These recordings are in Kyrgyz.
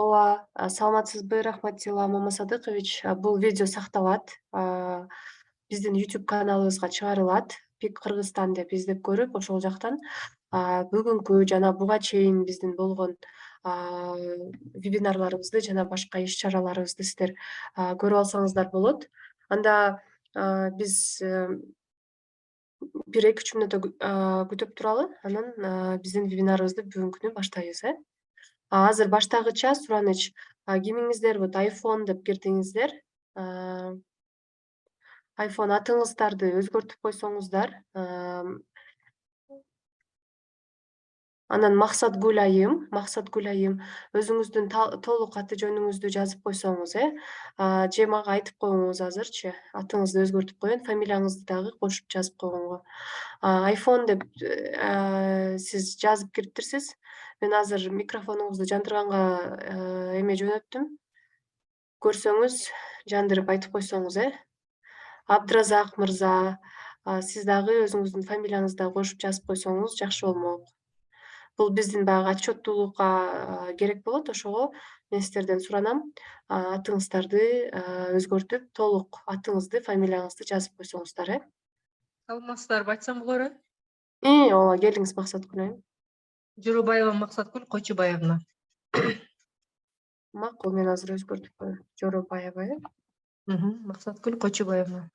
Ооба, саламатсызбы? Рахматилла Мамасадыкович. Бул видео сакталат. Биздин YouTube каналыбызга чыгарылат. Пик Кыргызстан деп издеп көрүп, ошол жактан бүгүнкү жана буга чейин биздин болгон вебинарларыбызды жана башка иш чараларыбызды сиздер көрүп алсаңыздар болот. Анда биз бир 2-3 мүнөттө күтүп туралы, анан биздин вебинарыбызды бүгүнкүнү баштайбыз, э? Азыр баштагыча сураныч. Кимиңиздер вот iPhone деп кирдиңиздер. iPhone атыңыздарды өзгөртүп койсоңуздар, анан Максат Гуляйым өзүңүздүн толук аты жөнүңүздү жазып койсоңуз, же мага айтып коюңуз азырчы. Атыңызды өзгөртүп коеюн, фамилияңызды дагы кошуп жазып койгонго. iPhone деп сиз жазып кириптирсиз. Мен азыр микрофонуңузду жандырганга эме жөнөттүм. Көрсөңүз, жандырып айтып койсоңуз, Абдыразак мырза, сиз дагы өзүңүздүн фамилияңызды да кошуп жазып койсоңуз жакшы болмок. Бул биздин баягы отчеттуулукка керек болот, ошого мен сиздерден суранам. Атыңыздарды өзгөртүп, толук атыңызды, фамилияңызды жазып койсоңуздар, Саламатсыздарбы, айтсам болор, Ооба, келиңиз Максат Гуляйым. Жоробаева Максаткүл Койчубаевна. Макул, мен азыр өзгөртүп коеюн. Жоробаева, Максаткүл Койчубаевна.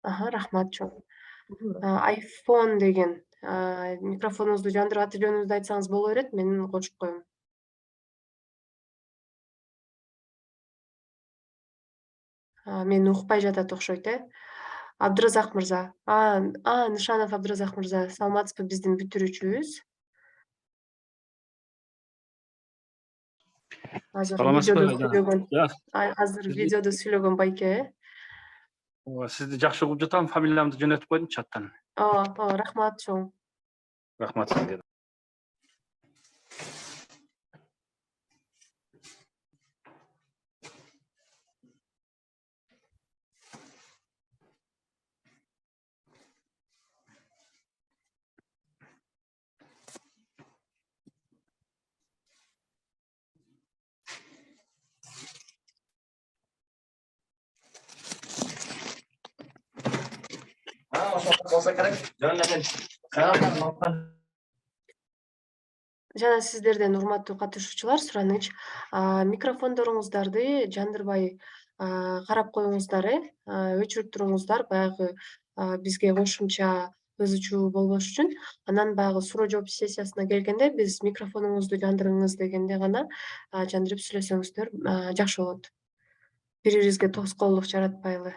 Рахмат чоң. iPhone деген микрофонуңузду жандырып аты жөнүңүздү айтсаңыз боло берет, мен кошуп коем. Мени укпай жатат окшойт, Абдыразак мырза. Нышанов Абдыразак мырза, саламатсызбы, биздин бүтүрүүчүбүз. Азыр видеодо сүйлөгөн. Азыр видеодо сүйлөгөн байке, Сизди жакшы угуп жатам, фамилиямды жөнөтүп койдум чаттан. Ооба, рахмат чоң. Рахмат сизге. Болса керек. Жана сиздерден урматтуу катышуучулар сураныч, микрофондоруңуздарды жандырбай карап коюңуздар, өчүрүп туруңуздар, баягы бизге кошумча ызы чуу болбош үчүн. Анан баягы суроо жооп сессиясына келгенде биз микрофонуңузду жандырыңыз дегенде гана жандырып сүйлөсөңүздөр жакшы болот. Бири бирибизге тоскоолдук жаратпайлы.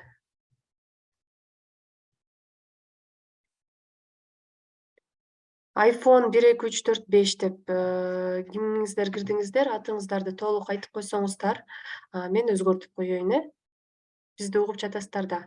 iPhone 1, 2, 3, 4, 5 деп кимиңиздер кирдиңиздер, атыңыздарды толук айтып койсоңуздар, мен өзгөртүп коеюн, Бизди угуп жатасыздар да.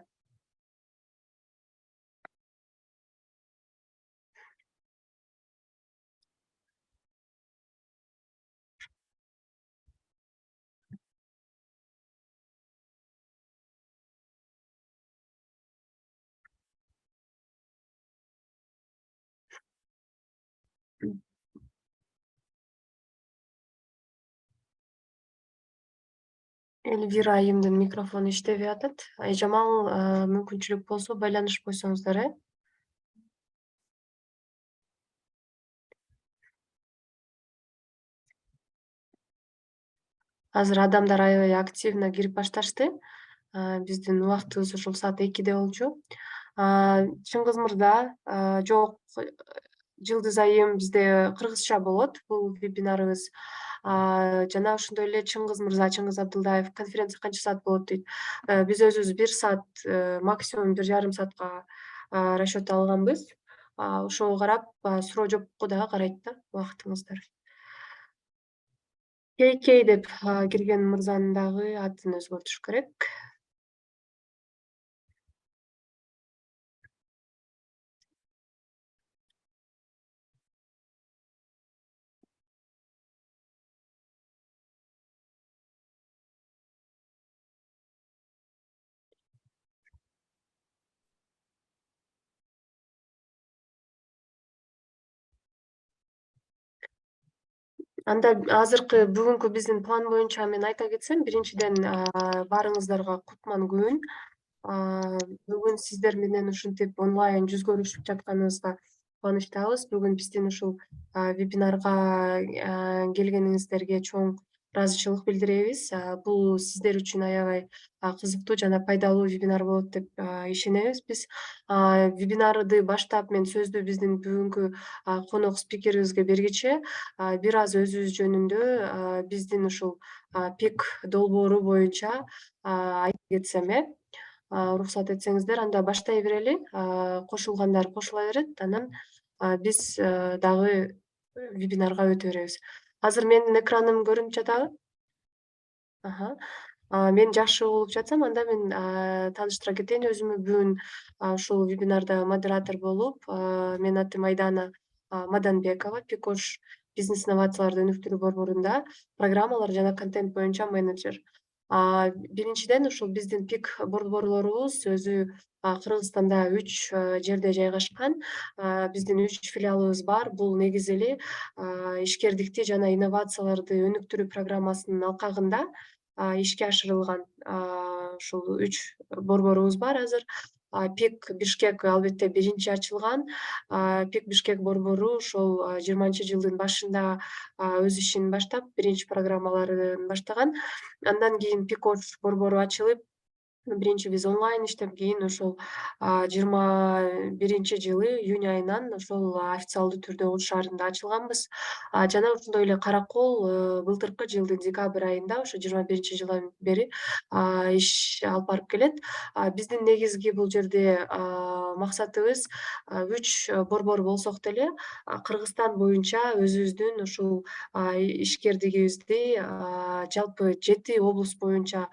Эльвира айымдын микрофону иштебей атат. Айжамал, мүмкүнчүлүк болсо байланышып койсоңуздар, Азыр адамдар аябай активно кирип башташты. Биздин убактыбыз ушул саат 2-де болчу. Чыңгыз мырза, жок, Жылдыз айым бизде кыргызча болот бул вебинарыбыз. Жана ошондой эле Чыңгыз мырза, Чыңгыз Абдылдаев, конференция канча саат болот дейт. Биз өзүбүз 1 саат, максимум 1,5 саатка расчет алганбыз. Ошого карап суроо жоопко дагы карайт да убактыңыздар. Кей деп кирген мырзанын дагы атын өзгөртүш керек. Анда азыркы бүгүнкү биздин план боюнча мен айта кетсем, биринчиден баарыңыздарга кутман күн. Бүгүн сиздер менен ушинтип онлайн жүз көрүшүп жатканыбызга кубанычтабыз. Бүгүн биздин ушул вебинарга келгениңиздерге чоң ыраазычылык билдиребиз. Бул сиздер үчүн аябай кызыктуу жана пайдалуу вебинар болот деп ишенебиз биз. Вебинарды баштап мен сөздү биздин бүгүнкү конок спикерибизге бергиче бир аз өзүбүз жөнүндө биздин ушул пик долбоору боюнча айтып кетсем уруксат этсеңиздер, анда баштай берели. Кошулгандар кошула берет, анан биз дагы вебинарга өтө беребиз. Азыр менин экраным көрүнүп жатабы? Мен жакшы угулуп жатсам, анда мен тааныштыра кетейин өзүмү. Бүгүн ушул вебинарда модератор болуп, менин атым Айдана Маданбекова, Пикош бизнес инновацияларды өнүктүрүү борборунда программалар жана контент боюнча менеджер. Биринчиден ушул биздин пик борборлорубуз өзү Кыргызстанда 3 жерде жайгашкан. Биздин 3 филиалыбыз бар. Бул негизи эле ишкердикти жана инновацияларды өнүктүрүү программасынын алкагында ишке ашырылган ушул 3 борборубуз бар азыр. Пик Бишкек албетте биринчи ачылган. Пик Бишкек борбору ошол 20-жылдын башында өз ишин баштап, биринчи программаларын баштаган. Андан кийин Пикош борбору ачылып, биринчи биз онлайн иштеп, кийин ошол 21-жылы июнь айынан ошол официалдуу түрдө Ош шаарында ачылганбыз. Жана ошондой эле Каракол былтыркы жылдын декабрь айында, ошо 21-жылдан бери иш алып барып келет. Биздин негизги бул жерде максатыбыз 3 борбор болсок деле Кыргызстан боюнча өзүбүздүн ушул ишкердигибизди жалпы 7 облус боюнча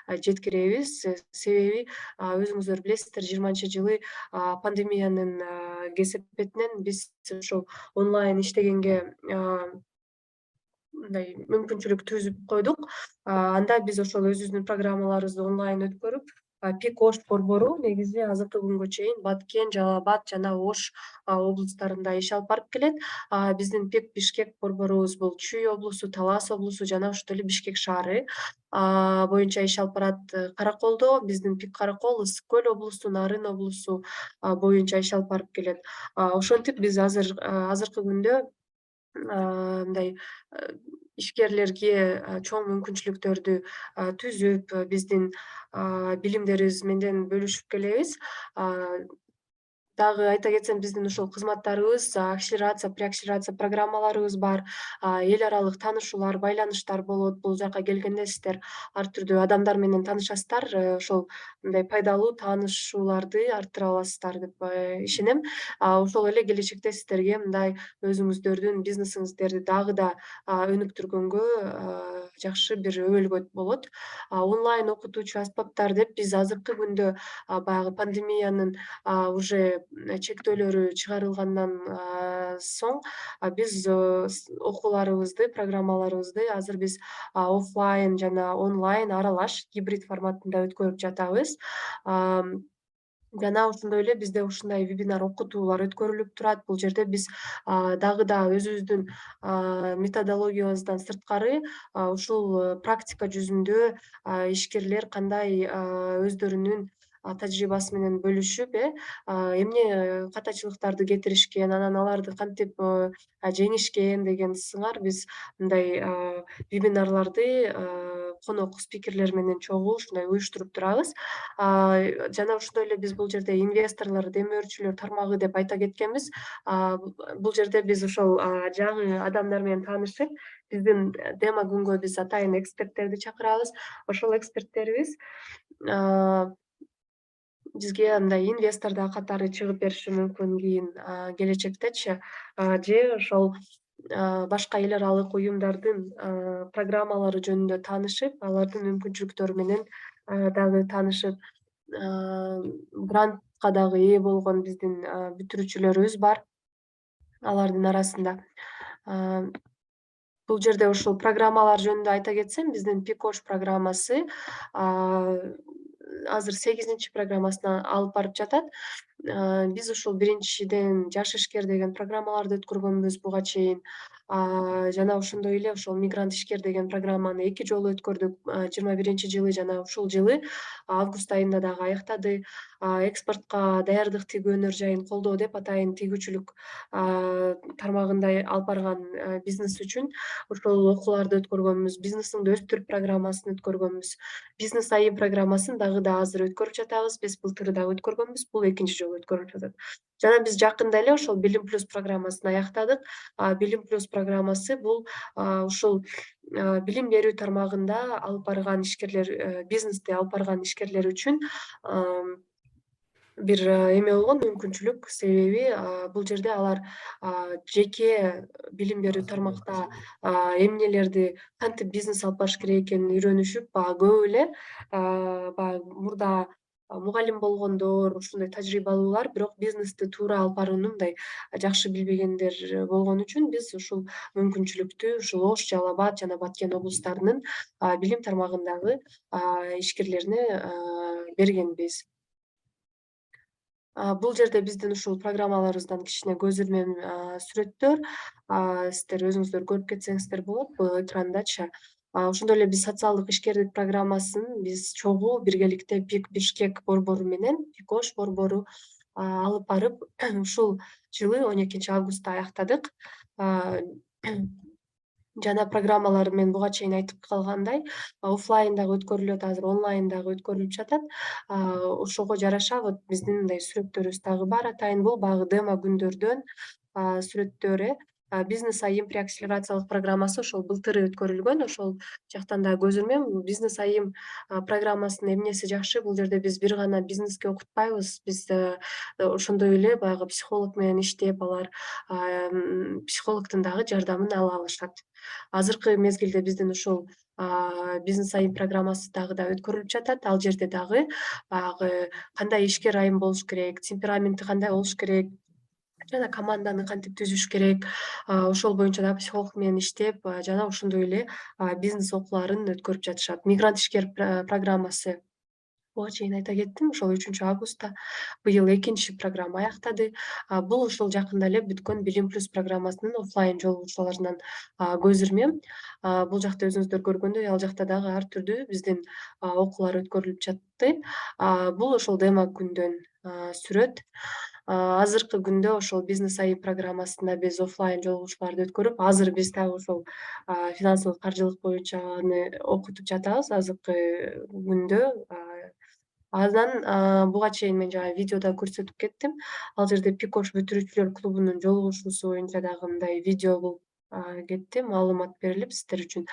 жеткиребиз. Себеби өзүңүздөр билесиздер, 20-жылы пандемиянын кесепетинен биз ошол онлайн иштегенге мындай мүмкүнчүлүк түзүп койдук. Анда биз ошол өзүбүздүн программаларыбызды онлайн өткөрүп, Пик Ош борбору негизи азыркы күнгө чейин Баткен, Жалал Абад жана Ош облустарында иш алып барып келет. Биздин Пик Бишкек борборубуз бул Чүй облусу, Талас облусу жана ошондой эле Бишкек шаары боюнча иш алып барат. Караколдо биздин Пик Каракол Ысык Көл облусу, Нарын облусу боюнча иш алып барып келет. Ошентип биз азыркы күндө мындай ишкерлерге чоң мүмкүнчүлүктөрдү түзүп, биздин билимдерибиз менен бөлүшүп келебиз. Дагы айта кетсем, биздин ушул кызматтарыбыз, акселерация, преакселерация программаларыбыз бар. Эл аралык таанышуулар, байланыштар болот. Бул жака келгенде сиздер ар түрдүү адамдар менен таанышасыздар. Ошол мындай пайдалуу таанышууларды арттыра аласыздар деп ишенем. Ошол эле келечекте сиздерге мындай өзүңүздөрдүн бизнесиңиздерди дагы да өнүктүргөнгө жакшы бир өбөлгө болот. Онлайн окутуучу аспаптар деп биз азыркы күндө баягы пандемиянын уже чектөөлөрү чыгарылгандан соң биз окууларыбызды, программаларыбызды азыр биз оффлайн жана онлайн аралаш гибрид форматында өткөрүп жатабыз. Жана ошондой эле бизде ушундай вебинар окутуулар өткөрүлүп турат. Бул жерде биз дагы да өзүбүздүн методологиябыздан сырткары ушул практика жүзүндө ишкерлер кандай өздөрүнүн тажрыйбасы менен бөлүшүп, эмне катачылыктарды кетиришкен, анан аларды кантип жеңишкен деген сыңар биз мындай вебинарларды конок спикерлер менен чогуу ушундай уюштуруп турабыз. Жана ошондой эле биз бул жерде инвесторлор, демөөрчүлөр тармагы деп айта кеткенбиз. Бул жерде биз ошол жаңы адамдар менен таанышып, биздин демо күнгө биз атайын эксперттерди чакырабыз. Ошол эксперттерибиз бизге мындай инвестор да катары чыгып бериши мүмкүн кийин келечектечи, же ошол башка эл аралык уюмдардын программалары жөнүндө таанышып, алардын мүмкүнчүлүктөрү менен дагы таанышып, грантка дагы ээ болгон биздин бүтүрүүчүлөрүбүз бар алардын арасында. Бул жерде ушул программалар жөнүндө айта кетсем, биздин Пикош программасы азыр 8-программасына алып барып жатат. Биз ушул биринчиден жаш ишкер деген программаларды өткөргөнбүз буга чейин. Жана ошондой эле ошол мигрант ишкер деген программаны 2 жолу өткөрдүк. 21-жылы жана ушул жылы август айында дагы аяктады. Экспортко даярдык тигүү өнөр жайын колдоо деп атайын тигүүчүлүк тармагында алып барган бизнес үчүн ошол окууларды өткөргөнбүз. Бизнесиңди өстүр программасын өткөргөнбүз. Бизнес айым программасын дагы да азыр өткөрүп жатабыз. Биз былтыр дагы өткөргөнбүз. Бул экинчи жолу өткөрүлүп жатат. Жана биз жакында эле ошол Билим плюс программасын аяктадык. Билим плюс программасы бул ушул билим берүү тармагында алып барган ишкерлер, бизнести алып барган ишкерлер үчүн бир эме болгон мүмкүнчүлүк. Себеби бул жерде алар жеке билим берүү тармакта эмнелерди кантип бизнес алып барыш керек экенин үйрөнүшүп, көп эле баягы мурда мугалим болгондор, ушундай тажрыйбалуулар, бирок бизнести туура алып барууну мындай жакшы билбегендер болгон үчүн биз ушул мүмкүнчүлүктү ушул Ош, Жалал Абад жана Баткен облустарынын билим тармагындагы ишкерлерине бергенбиз. Бул жерде биздин ушул программаларыбыздан кичине көз ирмем сүрөттөр. Сиздер өзүңүздөр көрүп кетсеңиздер болот экрандачы. Ошондой эле биз социалдык ишкердик программасын биз чогуу биргеликте ПИК Бишкек борбору менен ПИК Ош борбору алып барып ушул жылы 12 августта аяктадык. Жана программалар мен буга чейин айтып калгандай оффлайн дагы өткөрүлөт, азыр онлайн дагы өткөрүлүп жатат. Ошого жараша вот биздин мындай сүрөттөрүбүз дагы бар атайын. Бул баягы демо күндөрдөн сүрөттөр. Бизнес айым преакселерациялык программасы ошол былтыр өткөрүлгөн. Ошол жактан да көз ирмем. Бизнес айым программасынын эмнеси жакшы? Бул жерде биз бир гана бизнеске окутпайбыз. Биз ошондой эле баягы психолог менен иштеп, алар психологдун дагы жардамын ала алышат. Азыркы мезгилде биздин ушул бизнес айым программасы дагы да өткөрүлүп жатат. Ал жерде дагы баягы кандай ишкер айым болуш керек, темпераменти кандай болуш керек жана команданы кантип түзүш керек, ошол боюнча да психолог менен иштеп, жана ошондой эле бизнес окууларын өткөрүп жатышат. Мигрант ишкер программасы буга чейин айта кеттим, ошол 3 августта быйыл экинчи программа аяктады. Бул ушул жакында эле бүткөн Билим плюс программасынын оффлайн жолугушууларынан көз ирмем. Бул жакта өзүңүздөр көргөндөй, ал жакта дагы ар түрдүү биздин окуулар өткөрүлүп жатты. Бул ошол демо күндөн сүрөт. Азыркы күндө ошол бизнес айым программасында биз оффлайн жолугушууларды өткөрүп, азыр биз дагы ошол финансылык каржылык боюнча аны окутуп жатабыз азыркы күндө. Анан буга чейин мен жана видеодо көрсөтүп кеттим. Ал жерде ПИК Ош бүтүрүүчүлөр клубунун жолугушуусу боюнча дагы мындай видео болуп кетти, маалымат берилип сиздер үчүн.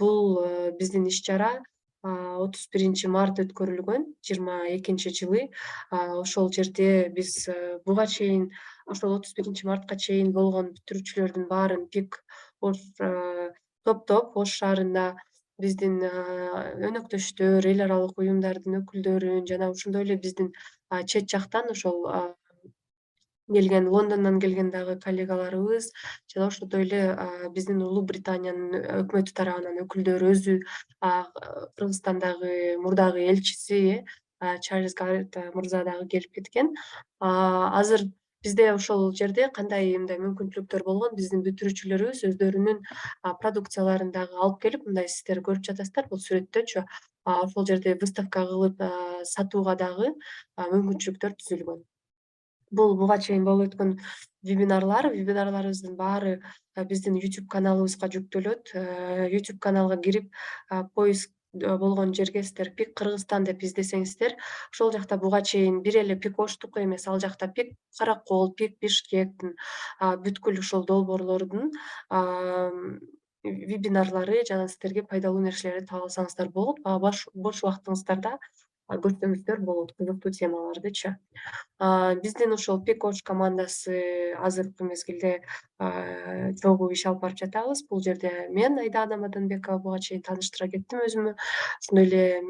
Бул биздин иш-чара 31-март өткөрүлгөн, 22-жылы. Ошол жерде биз буга чейин ошол 31-мартка чейин болгон бүтүрүүчүлөрдүн баарын ПИК Ош топтоп, Ош шаарында биздин өнөктөштөр, эл аралык уюмдардын өкүлдөрүн жана ошондой эле биздин чет жактан ошол келген, Лондондон келген дагы коллегаларыбыз жана ошондой эле биздин Улуу Британиянын өкмөтү тарабынан өкүлдөрү, өзү Кыргызстандагы мурдагы элчиси Чарльз Гаррет мырза дагы келип кеткен. Азыр бизде ошол жерде кандай мындай мүмкүнчүлүктөр болгон, биздин бүтүрүүчүлөрүбүз өздөрүнүн продукцияларын дагы алып келип, мындай сиздер көрүп жатасыздар бул сүрөттөчү, ошол жерде выставка кылып сатууга дагы мүмкүнчүлүктөр түзүлгөн. Бул буга чейин болуп өткөн вебинарларыбыздын баары биздин YouTube каналыбызга жүктөлөт. YouTube каналга кирип, поиск болгон жерге сиздер ПИК Кыргызстан деп издесеңиздер, ошол жакта буга чейин бир эле ПИК Оштуку эмес, ал жакта ПИК Каракол, ПИК Бишкектин бүткүл ушул долбоорлордун вебинарлары жана сиздерге пайдалуу нерселерди таба алсаңыздар болот. Бош убактыңыздарда көрсөңүздөр болот кызыктуу темалардычы. Биздин ошол ПИК Ош командасы азыркы мезгилде чогуу иш алып барып жатабыз. Бул жерде мен Айдана Маданбекова буга чейин тааныштыра кеттим өзүмө. Ошондой эле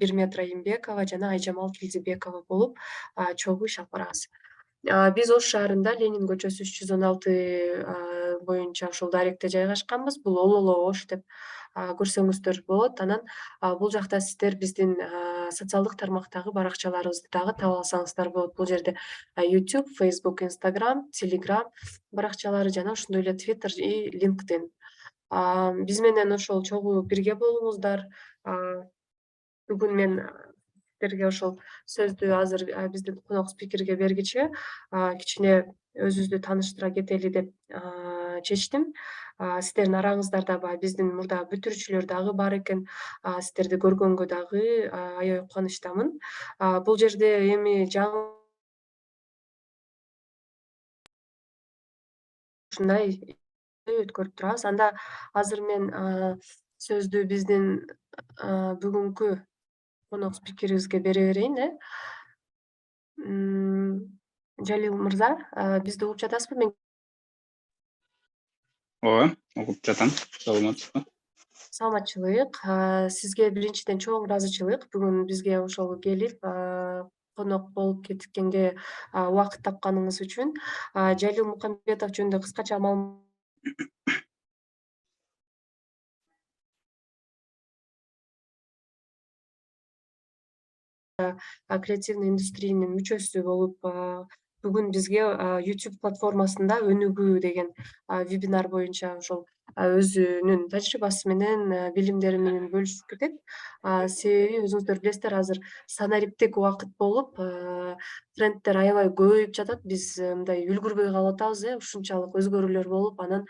Бирмет Райымбекова жана Айжамал Килдибекова болуп чогуу иш алып барабыз. Биз Ош шаарында Ленин көчөсү 316 боюнча ошол даректе жайгашканбыз. Бул Ололо Ош деп көрсөңүздөр болот. Анан бул жакта сиздер биздин социалдык тармактагы баракчаларыбызды дагы таап алсаңыздар болот. Бул жерде YouTube, Facebook, Instagram, Telegram баракчалары жана ошондой эле Twitter и LinkedIn. Биз менен ошол чогуу бирге болуңуздар. Бүгүн мен сиздерге ошол сөздү азыр биздин конок спикерге бергиче кичине өзүбүздү тааныштыра кетели деп чечтим. Сиздердин араңыздарда баягы биздин мурда бүтүрүүчүлөр дагы бар экен. Сиздерди көргөнгө дагы аябай кубанычтамын. Бул жерде эми жаңы ушундай өткөрүп турабыз. Анда азыр мен сөздү биздин бүгүнкү конок спикерибизге бере берейин. Жалил мырза, бизди угуп жатасызбы? Мен Ооба, угуп жатам. Саламатсызбы? саламатчылык. Сизге биринчиден чоң ыраазычылык. Бүгүн бизге ошол келип, конок болуп кеткенге убакыт тапканыңыз үчүн. Жалил Мукамбетов жөнүндө кыскача креативный индустриянын мүчөсү болуп, бүгүн бизге YouTube платформасында өнүгүү деген вебинар боюнча ошол өзүнүн тажрыйбасы менен, билимдери менен бөлүшүп кетет. Себеби өзүңүздөр билесиздер, азыр санариптик убакыт болуп, трендтер аябай көбөйүп жатат. Биз мындай үлгүрбөй калып атабыз, ушунчалык өзгөрүүлөр болуп, анан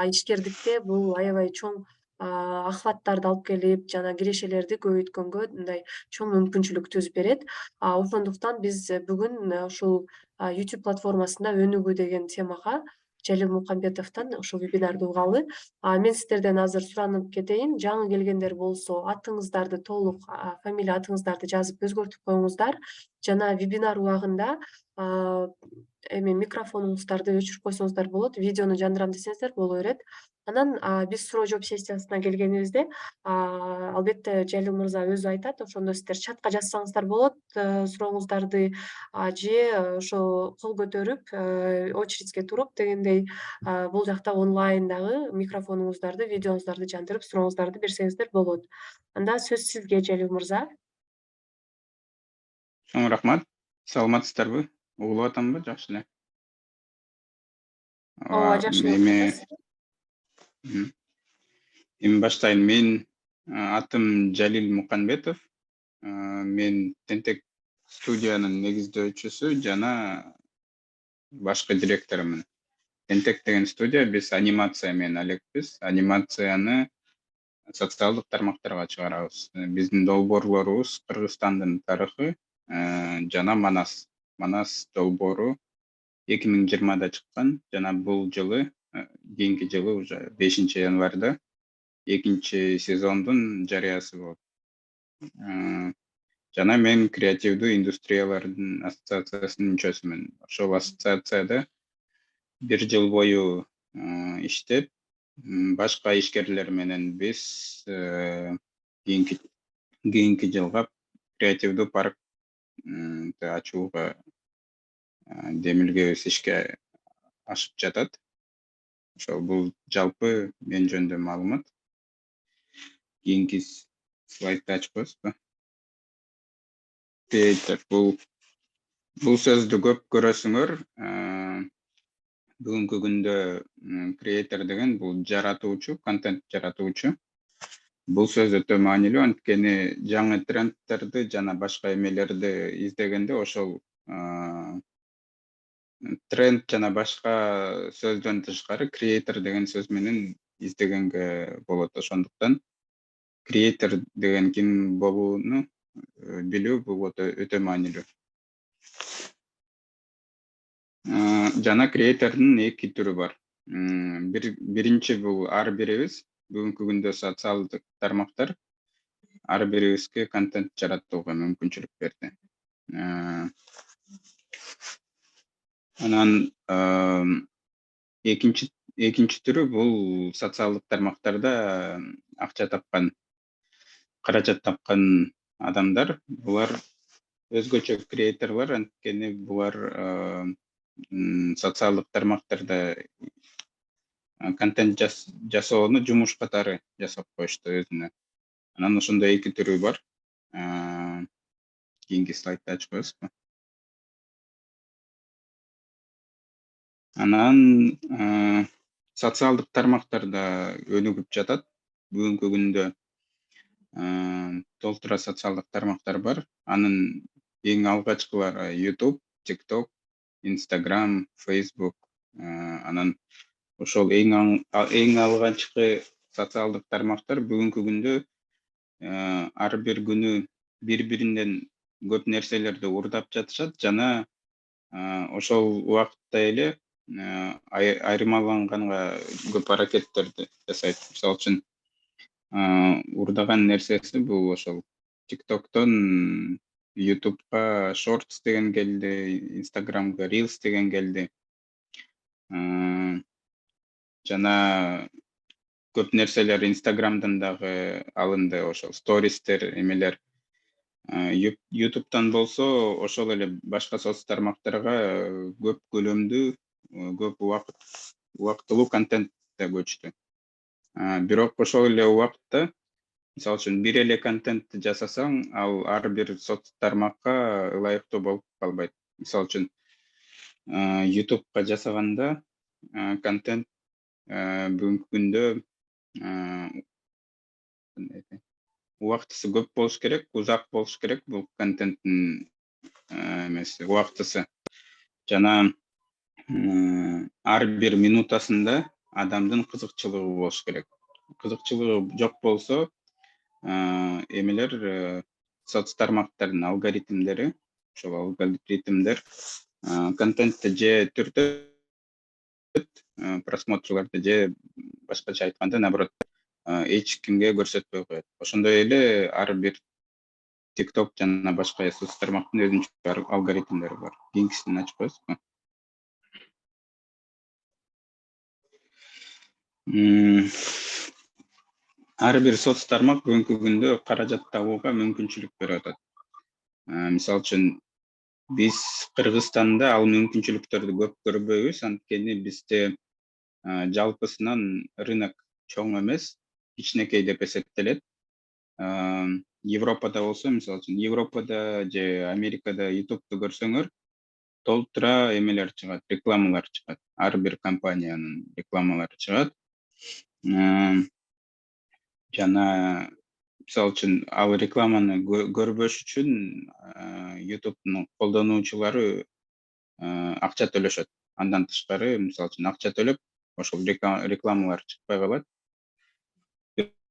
ишкерликте бул аябай чоң охваттарды алып келип, жана кирешелерди көбөйткөнгө мындай чоң мүмкүнчүлүк түзүп берет. Ошондуктан биз бүгүн ушул YouTube платформасында өнүгүү деген темага Жалил Мукамбетовдон ушул вебинарды угалы. Мен сиздерден азыр суранып кетейин. Жаңы келгендер болсо, атыңыздарды толук фамилия атыңыздарды жазып өзгөртүп коюңуздар. Жана вебинар убагында эми микрофонуңуздарды өчүрүп койсоңуздар болот. Видеону жандырам десеңиздер боло берет. Анан биз суроо жооп сессиясына келгенибизде, албетте Жалил мырза өзү айтат, ошондо сиздер чатка жазсаңыздар болот сурооңуздарды, же ошо кол көтөрүп очередьке туруп дегендей бул жакта онлайн дагы микрофонуңуздарды, видеоңуздарды жандырып сурооңуздарды берсеңиздер болот. Анда сөз сизге, Жалил мырза. Чоң рахмат. Саламатсыздарбы? Угулуп атамбы? Жакшы эле. Ооба, жакшы угуп жатасыз. Эми баштайын. Мен атым Жалил Мукамбетов. Мен Тентек студиянын негиздөөчүсү жана башкы директорумун. Тентек деген студия, биз анимация менен алекпиз. Анимацияны социалдык тармактарга чыгарабыз. Биздин долбоорлорубуз Кыргызстандын тарыхы жана Манас долбоору 2020-да чыккан жана бул жылы, кийинки жылы уже 5-январда экинчи сезондун жарыясы болот. Жана мен креативдүү индустриялардын ассоциациясынын мүчөсүмүн. Ошол ассоциацияда 1 жыл бою иштеп, башка ишкерлер менен биз кийинки жылга креативдүү парк ачууга демилгебиз ишке ашып жатат. Ошол бул жалпы мен жөнүндө маалымат. Кийинки слайдты ачып коесузбу? Бул сөздү көп көрөсүңөр. Бүгүнкү күндө креатор деген бул жаратуучу, контент жаратуучу. Бул сөз өтө маанилүү, анткени жаңы трендтерди жана башка эмелерди издегенде ошол тренд жана башка сөздөн тышкары креатор деген сөз менен издегенге болот. Ошондуктан креатор деген ким болууну билүү бул өтө маанилүү. Жана креатордун 2 түрү бар. Биринчи бул ар бирибиз, бүгүнкү күндө социалдык тармактар ар бирибизге контент жаратууга мүмкүнчүлүк берди. Анан экинчи түрү бул социалдык тармактарда акча тапкан, каражат тапкан адамдар. Булар өзгөчө креаторлор, анткени булар социалдык тармактарда контент жасоону жумуш катары жасап коюшту өзүнө. Анан ошондой 2 түрү бар. кийинки слайдты ачып коесузбу? Анан социалдык тармактарда өнүгүп жатат. Бүгүнкү күндө толтура социалдык тармактар бар. Анын эң алгачкылары YouTube, TikTok, Instagram, Facebook. Анан ошол эң алгачкы социалдык тармактар бүгүнкү күндө ар бир күнү бири-биринен көп нерселерди урдап жатышат жана ошол убакытта эле айырмаланганга көп аракеттерди жасайт. Мисалы үчүн урдаган нерсеси бул ошол TikToктон YouTubeга Shorts деген келди, Instagramга Reels деген келди. Жана көп нерселер Instagramдан дагы алынды, ошол стористер, эмелер. YouTube'дан болсо ошол эле башка соц тармактарга көп көлөмдүү, көп убактылуу контентте көчтү. Бирок ошол эле убакытта, мисалы үчүн бир эле контентти жасасаң, ал ар бир соц тармакка ылайыктуу болуп калбайт. Мисалы үчүн YouTube'га жасаганда контент бүгүнкү күндө убактысы көп болуш керек, узак болуш керек бул контенттин эмеси, убактысы. Жана ар бир минутасында адамдын кызыкчылыгы болуш керек. Кызыкчылыгы жок болсо, эмелер соц тармактардын алгоритмдери, ошол алгоритмдер контентти же түртөт, просмотрларды, же башкача айтканда, наоборот, эч кимге көрсөтпөй коет. Ошондой эле ар бир TikTok жана башка соц тармактын өзүнчө алгоритмдери бар. Кийинкисин ачып коесузбу? Ар бир соц тармак бүгүнкү күндө каражат табууга мүмкүнчүлүк берип атат. Мисалы үчүн биз Кыргызстанда ал мүмкүнчүлүктөрдү көп көрбөйбүз, анткени бизде жалпысынан рынок чоң эмес, кичинекей деп эсептелет. Европада болсо, мисалы үчүн Европада же Америкада YouTube'ду көрсөңөр, толтура эмелер чыгат, рекламалар чыгат. Ар бир компаниянын рекламалары чыгат. Жана мисалы үчүн ал рекламаны көрбөш үчүн YouTube'дун колдонуучулары акча төлөшөт. Андан тышкары, мисалы үчүн акча төлөп, ошол рекламалар чыкпай калат.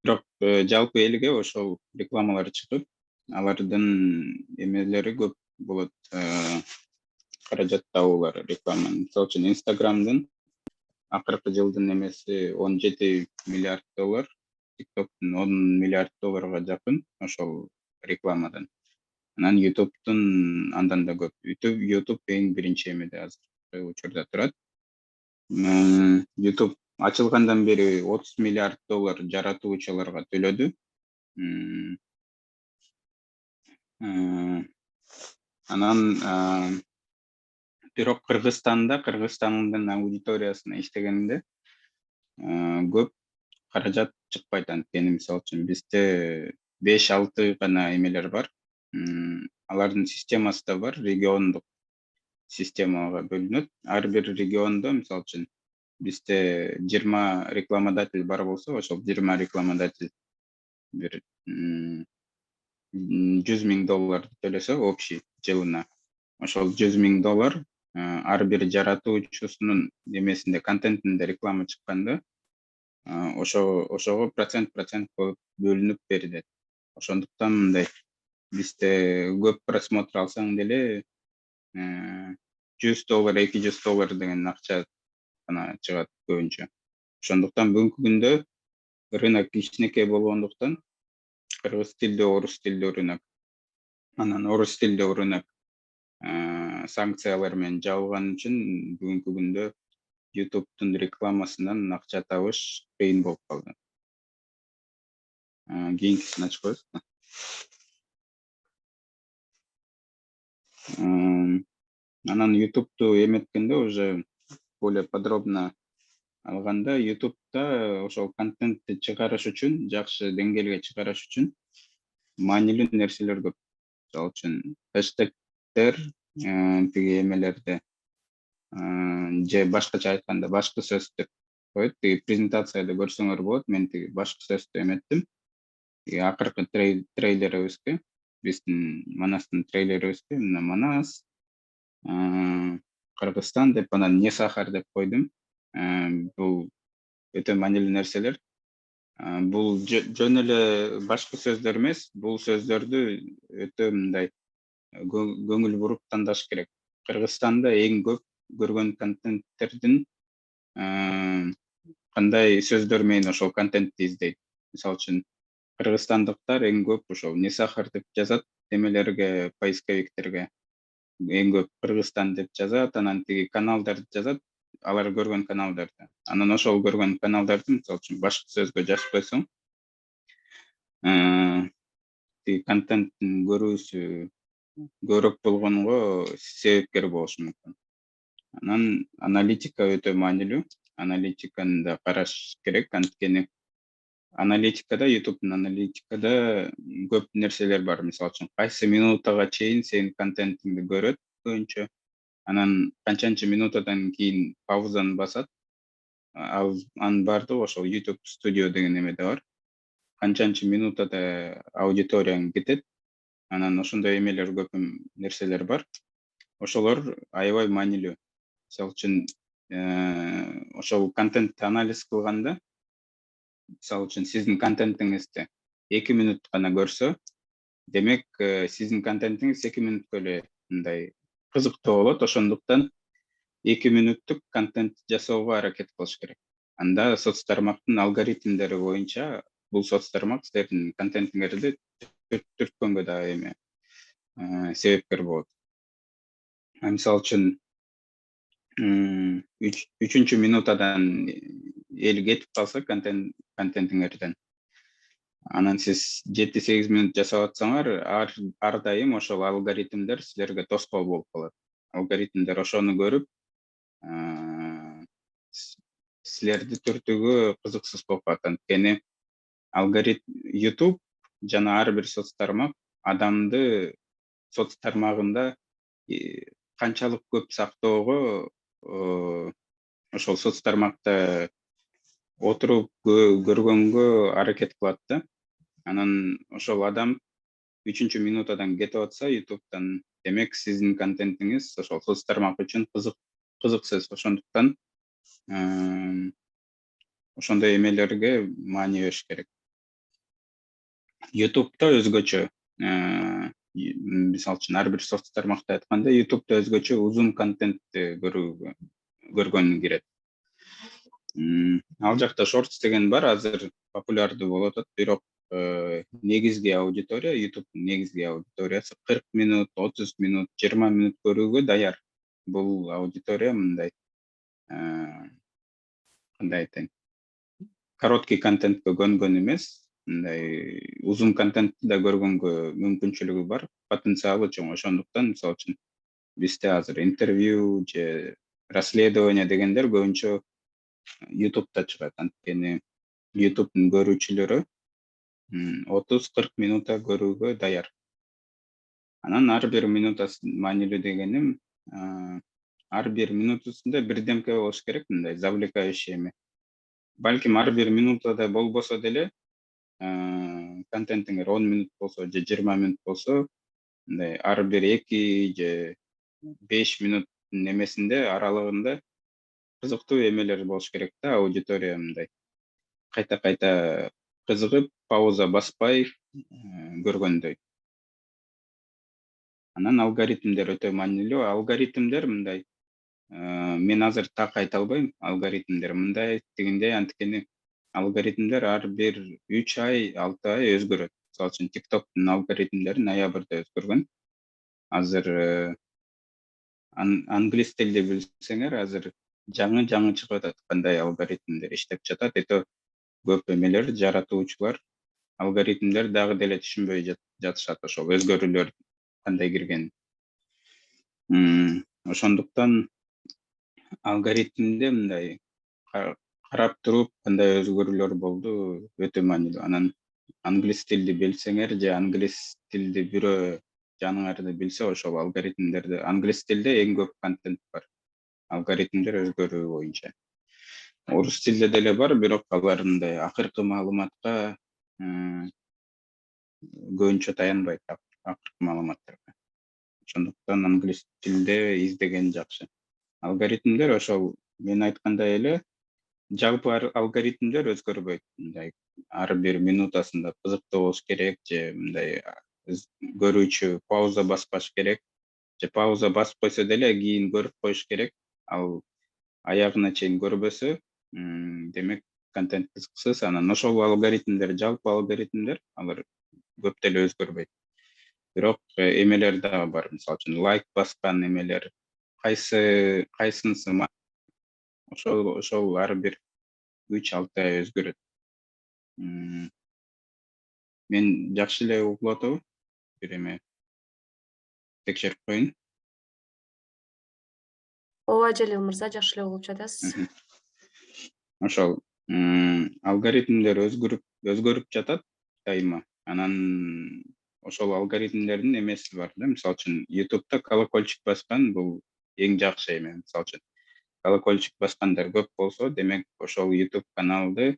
Бирок жалпы элге ошол рекламалар чыгып, алардын эмелери көп болот, каражат табуулары рекламанын. Мисалы үчүн Instagram'дын акыркы жылдын эмеси $17 миллиард, TikToktун $10 миллиард жакын ошол рекламадан. Анан YouTube'дун андан да көп. YouTube эң биринчи эмеде азыркы учурда турат. YouTube ачылгандан бери $30 миллиард жаратуучуларга төлөдү. Анан бирок Кыргызстандын аудиториясына иштегенде көп каражат чыкпайт, анткени мисалы үчүн бизде 5-6 гана эмелер бар. Алардын системасы да бар, региондук системага бөлүнөт. Ар бир региондо, мисалы үчүн бизде 20 рекламодатель бар болсо, ошол 20 рекламодатель бир $100 миң төлөсө общий жылына, ошол $100 миң ар бир жаратуучусунун эмесинде, контентинде реклама чыкканда ошого процент болуп бөлүнүп берилет. Ошондуктан мындай, бизде көп просмотр алсаң деле $100, $200 деген акча гана чыгат көбүнчө. Ошондуктан бүгүнкү күндө рынок кичинекей болгондуктан, кыргыз тилдүү, орус тилдүү рынок, анан орус тилдүү рынок санкциялар менен жабылган үчүн бүгүнкү күндө YouTube'дун рекламасынан акча табыш кыйын болуп калды. Кийинкисин ачып коесузбу? Анан YouTube'ду эметкенде уже более подробно алганда, YouTube'да ошол контентти чыгарыш үчүн, жакшы деңгээлге чыгарыш үчүн маанилүү нерселер көп. Мисалы үчүн хэштегтер, тиги эмелерде, же башкача айтканда башкы сөз деп коет. Тиги презентацияда көрсөңөр болот. Мен тиги башкы сөздү эметтим. Тиги акыркы трейлерибизге, биздин Манастын трейлерибизге мына Манас, Кыргызстан деп анан не сахар деп койдум. Бул өтө маанилүү нерселер. Бул жөн эле башкы сөздөр эмес, бул сөздөрдү өтө мындай көңүл буруп тандаш керек. Кыргызстанда эң көп көргөн контенттердин кандай сөздөр менен ошол контентти издейт. Мисалы үчүн кыргызстандыктар эң көп ошол не сахар деп жазат эмелерге, поисковиктерге. Эң көп Кыргызстан деп жазат, анан тиги каналдарды жазат, алар көргөн каналдарды. Анан ошол көргөн каналдарды мисалы үчүн башкы сөзгө жазып койсоң, тиги контенттин көрүүсү көбүрөөк болгонго себепкер болушу мүмкүн. Анан аналитика өтө маанилүү. Аналитиканы да караш керек, анткени аналитикада, YouTube'дун аналитикада көп нерселер бар. Мисалы үчүн кайсы минутага чейин сенин контентиңди көрөт көбүнчө. Анан канчанчы минутадан кийин паузаны басат. Анын баардыгы ошол YouTube Studio деген эмеде бар. Канчанчы минутада аудиторияң кетет. Анан ошондой эмелер көп нерселер бар. Ошолор аябай маанилүү. Мисалы үчүн ошол контентти анализ кылганда, мисалы үчүн сиздин контентиңизди 2 минут гана көрсө, демек сиздин контентиңиз 2 минутка эле мындай кызыктуу болот. Ошондуктан 2 минуттук контент жасоого аракет кылыш керек. Анда соц тармактын алгоритмдери боюнча бул соц тармак силердин контентиңерди түрткөнгө да эме себепкер болот. Мисалы үчүн 3-үчүнчү минутадан эл кетип калса контентиңерден, анан сиз 7-8 минут жасап атсаңар, ар дайым ошол алгоритмдер силерге тоскоол болуп калат. Алгоритмдер ошону көрүп, силерди түртүүгө кызыксыз болуп калат. Анткени YouTube жана ар бир соц тармак адамды соц тармагында канчалык көп сактоого ошол соц тармакта отуруп көргөнгө аракет кылат да. Анан ошол адам 3-үчүнчү минутадан кетип атса YouTube'дан, демек сиздин контентиңиз ошол соц тармак үчүн кызыксыз. Ошондуктан ошондой эмелерге маани бериш керек. YouTube'да өзгөчө, мисалы үчүн ар бир соц тармакта айтканда, YouTube'да өзгөчө узун контентти көргөн кирет. Ал жакта Shorts деген бар, азыр популярдуу болуп атат, бирок негизги аудитория, YouTube'дун негизги аудиториясы 40 минут, 30 минут, 20 минут көрүүгө даяр. Бул аудитория мындай, кандай айтайын, короткий контентке көнгөн эмес, мындай узун контентти да көргөнгө мүмкүнчүлүгү бар, потенциалы чоң. Ошондуктан мисалы үчүн бизде азыр интервью же расследование дегендер көбүнчө YouTube'да чыгат. Анткени YouTube'дун көрүүчүлөрү 30-40 минута көрүүгө даяр. Анан ар бир минутасы маанилүү дегеним, ар бир минутусунда бирдемке болуш керек, мындай завлекающий эме. Балким ар бир минутада болбосо деле, контентиңер 10 минут болсо же 20 минут болсо, мындай ар бир 2 же 5 минуттун эмесинде, аралыгында кызыктуу эмелер болуш керек да, аудитория мындай кайта кызыгып, пауза баспай көргөндөй. Анан алгоритмдер өтө маанилүү. Алгоритмдер мындай, мен азыр так айта албайм, алгоритмдер мындай тигиндей, анткени алгоритмдер ар бир 3 ай, 6 ай өзгөрөт. Мисалы үчүн TikTok'тун алгоритмдери ноябрда өзгөргөн. Азыр англис тилди билсеңер, азыр жаңы чыгып атат, кандай алгоритмдер иштеп жатат. Это көп эмелер, жаратуучулар алгоритмдер дагы деле түшүнбөй жатышат, ошол өзгөрүүлөр кандай киргенин. Ошондуктан алгоритмде мындай карап туруп, кандай өзгөрүүлөр болду өтө маанилүү. Анан англис тилди билсеңер же англис тилди бирөө жаныңарды билсе, ошол алгоритмдерди англис тилде эң көп контент бар. Алгоритмдер өзгөрүү боюнча. Орус тилде деле бар, бирок алар мындай акыркы маалыматка көбүнчө таянбайт, акыркы маалыматтарга. Ошондуктан англис тилде издеген жакшы. Алгоритмдер ошол мен айткандай эле жалпы алгоритмдер өзгөрбөйт. Мындай ар бир минутасында кызыктуу болуш керек же мындай көрүүчү пауза баспаш керек же пауза басып койсо деле кийин көрүп коюш керек. Ал аягына чейин көрбөсө, демек контент кызыксыз. Анан ошол алгоритмдер, жалпы алгоритмдер алар көп деле өзгөрбөйт. Бирок эмелер дагы бар. Мисалы үчүн лайк баскан эмелер, кайсынысы ошол ар бир 3-6 ай өзгөрөт. Мен жакшы эле угуп атабы? Бир эме текшерип коеюн. Ооба, Жалил мырза, жакшы эле угуп жатасыз. Ошол алгоритмдер өзгөрүп жатат дайыма. Анан ошол алгоритмдердин эмеси бар да. Мисалы үчүн YouTube'да колокольчик баскан бул эң жакшы эме. Мисалы үчүн колокольчик баскандар көп болсо, демек ошол YouTube каналды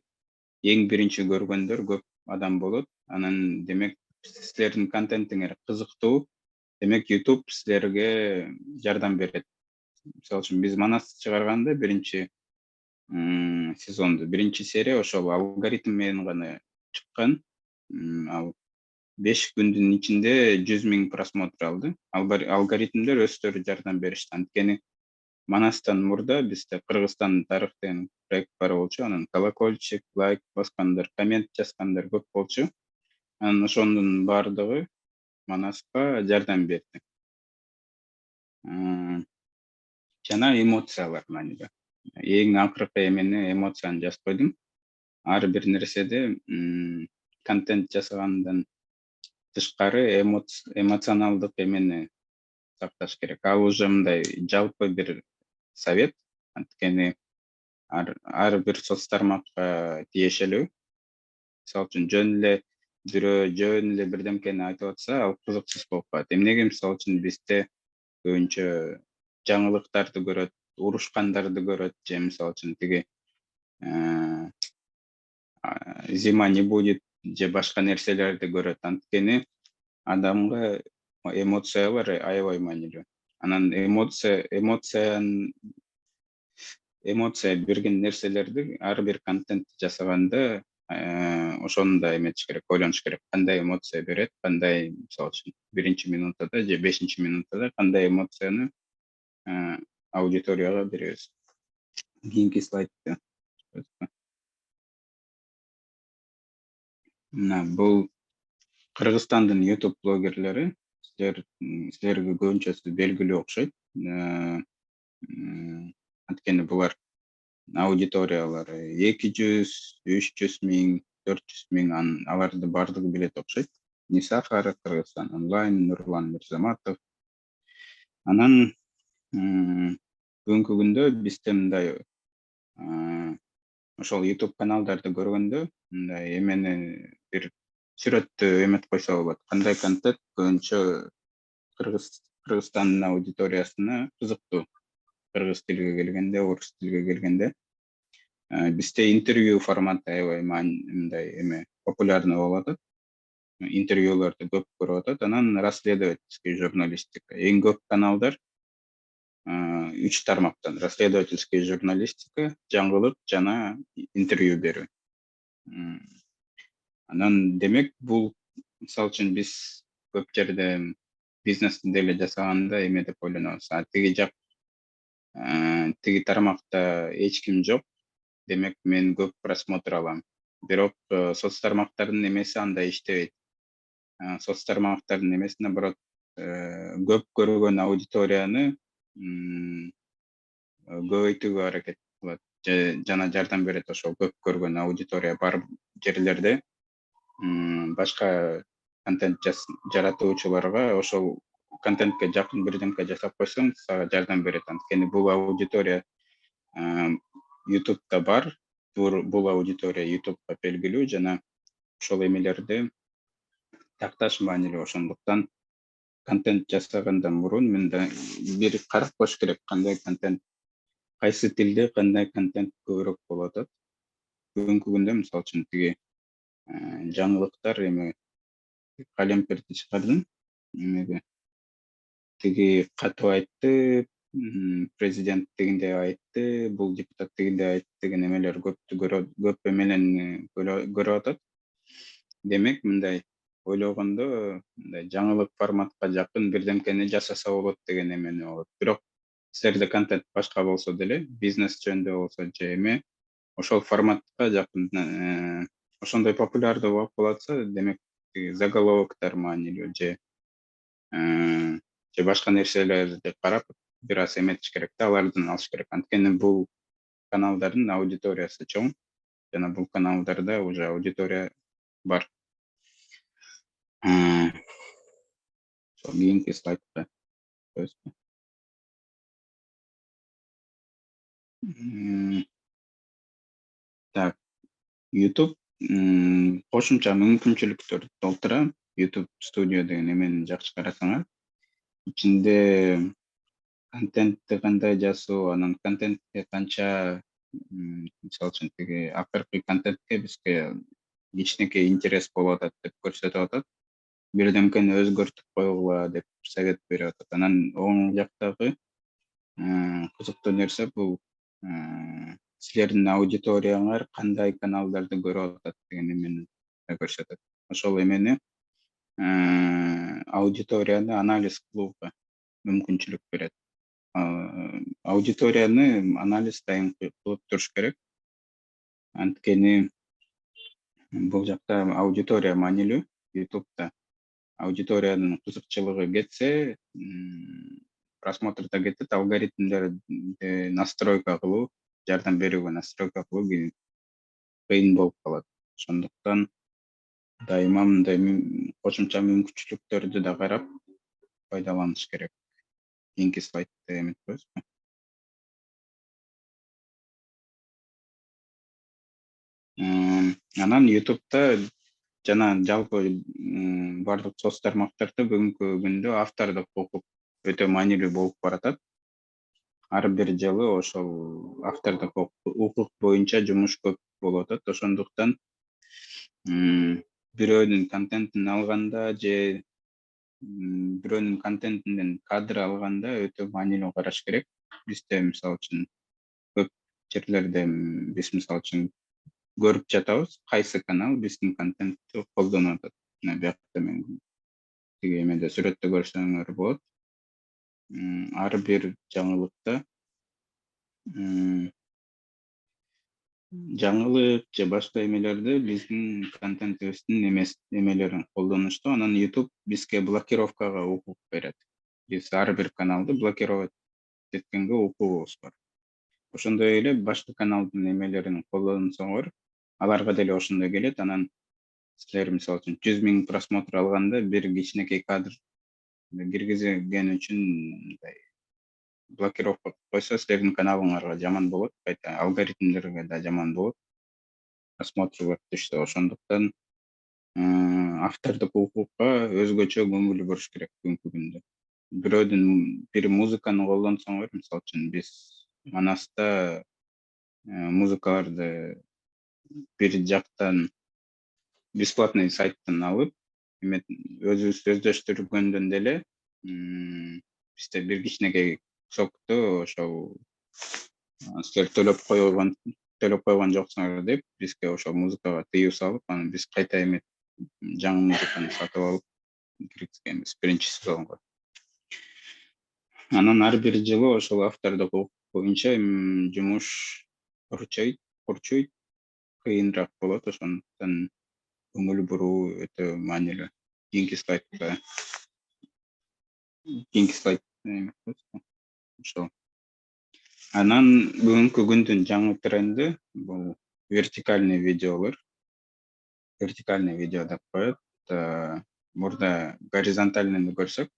эң биринчи көргөндөр көп адам болот. Анан демек силердин контентиңер кызыктуу, демек YouTube силерге жардам берет. Мисалы үчүн биз Манас чыгарганда биринчи сезонду, биринчи серия ошол алгоритм менен гана чыккан. Ал 5 күндүн ичинде 100 000 просмотр алды. Алгоритмдер өздөрү жардам беришти. Анткени Манастан мурда бизде Кыргызстан тарых деген проект бар болчу. Анан колокольчик, лайк баскандар, коммент жазгандар көп болчу. Анан ошонун бардыгы Манаска жардам берди. Жана эмоциялар маанилүү. Эң акыркы эмени эмоцияны жазып койдум. Ар бир нерседе контент жасагандан тышкары эмоционалдык эмени сакташ керек. Ал уже мындай жалпы бир совет. Анткени ар бир соц тармакка тиешелүү. Мисалы үчүн жөн эле бирдемкени айтып атса, ал кызыксыз болуп калат. Эмнеге мисалы үчүн бизде көбүнчө жаңылыктарды көрөт, урушкандарды көрөт же мисалы үчүн тиги зима не будет же башка нерселерди көрөт. Анткени адамга эмоциялар аябай маанилүү. Анан эмоция берген нерселерди ар бир контент жасаганда ошону да эметиш керек, ойлонуш керек. Кандай эмоция берет, кандай мисалы үчүн биринчи минутада же 5-чи минутада кандай эмоцияны аудиторияга беребиз. Кийинки слайдты. Мына бул Кыргызстандын YouTube блогерлери, силерге көбүнчөсү белгилүү окшойт. Анткени булар аудиториялары 200, 300 000, 400 000, аларды бардыгы билет окшойт. Ниса Фара, Кыргызстан онлайн, Нурлан Мирзаматов. Анан бүгүнкү күндө бизде мындай ошол YouTube каналдарды көргөндө мындай эмени бир сүрөттү эметип койсо болот. Кандай контент көбүнчө Кыргызстандын аудиториясына кызыктуу. Кыргыз тилге келгенде, орус тилге келгенде бизде интервью форматы аябай мындай эме популярный болуп атат. Интервьюларды көп көрүп атат. Анан расследовательский журналистика. Эң көп каналдар 3 тармактан: расследовательский журналистика, жаңылык жана интервью берүү. Анан демек бул мисалы үчүн биз көп жерде бизнести деле жасаганда эме деп ойлонобуз. Тиги тармакта эч ким жок, демек мен көп просмотр алам. Бирок соц тармактардын эмеси андай иштебейт. Соц тармактардын эмеси наоборот көп көргөн аудиторияны көбөйтүүгө аракет кылат жана жардам берет. Ошол көп көргөн аудитория бар жерлерде башка контент жаратуучуларга ошол контентке жакын бирдемке жасап койсоң, сага жардам берет. Анткени бул аудитория YouTube'да бар, бул аудитория YouTube'га белгилүү жана ошол эмелерди такташ маанилүү. Ошондуктан контент жасагандан мурун мен да бир карап коюш керек, кандай контент, кайсы тилде кандай контент көбүрөөк болуп атат. Бүгүнкү күндө мисалы үчүн тиги жаңылыктар эми калемперди чыгардым. Эмеге тиги катып айтты, президент тигиндей айтты, бул депутат тигиндей айтты деген эмелер көп эмелени көрүп атат. Демек, мындай ойлогондо, мындай жаңылык форматка жакын бирдемкени жасаса болот деген эмени болот. Бирок силерде контент башка болсо деле, бизнес жөнүндө болсо же эме, ошол форматка жакын, ошондой популярдуу болуп калатса, демек заголовоктор маанилүү же башка нерселерди карап бир аз эметиш керек да, алардан алыш керек. Анткени бул каналдардын аудиториясы чоң жана бул каналдарда уже аудитория бар. Ошол кийинки слайдка коебузбу? Так, YouTube кошумча мүмкүнчүлүктөрдү толтура. YouTube Studio деген эмени жакшы карасаңар, ичинде контентти кандай жасоо, анан контентке канча, мисалы үчүн тиги акыркы контентке бизге кичинекей интерес болуп атат деп көрсөтүп атат. Бирдемкени өзгөртүп койгула деп совет берип атат. Анан оң жактагы кызыктуу нерсе бул силердин аудиторияңар кандай каналдарды көрүп атат деген эмени көрсөтөт. Ошол эмени аудиторияны анализ кылууга мүмкүнчүлүк берет. Аудиторияны анализ дайым кылып туруш керек. Анткени бул жакта аудитория маанилүү. YouTube'да аудиториянын кызыкчылыгы кетсе, просмотрда кетет, алгоритмдерди настройка кылуу, жардам берүүгө настройка кылуу кыйын болуп калат. Ошондуктан дайыма мындай кошумча мүмкүнчүлүктөрдү да карап пайдаланыш керек. Кийинки слайдты эметип коебузбу? Анан YouTube'да жана жалпы бардык соц тармактарда бүгүнкү күндө автордук укук өтө маанилүү болуп баратат. Ар бир жылы ошол автордук укук боюнча жумуш көп болуп атат. Ошондуктан бирөөнүн контентин алганда же бирөөнүн контентинен кадр алганда өтө маанилүү караш керек. Бизде мисалы үчүн көп жерлерде биз мисалы үчүн көрүп жатабыз, кайсы канал биздин контентти колдонуп атат. Мына биякта мен тиги эмеде сүрөттө көрсөңөр болот. Ар бир жаңылыкта жаңылык же башка эмелерди биздин контентибиздин эмелерин колдонушту. Анан YouTube бизге блокировкага укук берет. Биз ар бир каналды блокировать эткенге укугубуз бар. Ошондой эле башка каналдын эмелерин колдонсоңор, аларга деле ошондой келет. Анан силер мисалы үчүн 100 000 просмотр алганда бир кичинекей кадр киргизген үчүн мындай блокировка койсо, силердин каналыңарга жаман болот, кайта алгоритмдерге да жаман болот, просмотрлор түшсө. Ошондуктан автордук укукка өзгөчө көңүл буруш керек бүгүнкү күндө. Бирөөдүн бир музыканы колдонсоңор, мисалы үчүн биз Манаста музыкаларды бир жактан бесплатный сайттан алып, өзүбүз өздөштүргөндөн деле бизде бир кичинекей кусокту ошол силер төлөп койгон жоксуңар деп бизге ошол музыкага тыюу салып, анан биз кайта эметип жаңы музыканы сатып алып киргизгенбиз биринчи сезонго. Анан ар бир жылы ошол автордук укук боюнча жумуш курчуйт, кыйыныраак болот. Ошондуктан көңүл буруу өтө маанилүү. Кийинки слайдка. Ошол. Анан бүгүнкү күндүн жаңы тренди бул вертикальный видеолор. Вертикальный видео деп коет. Мурда горизонтальныйны көрсөк,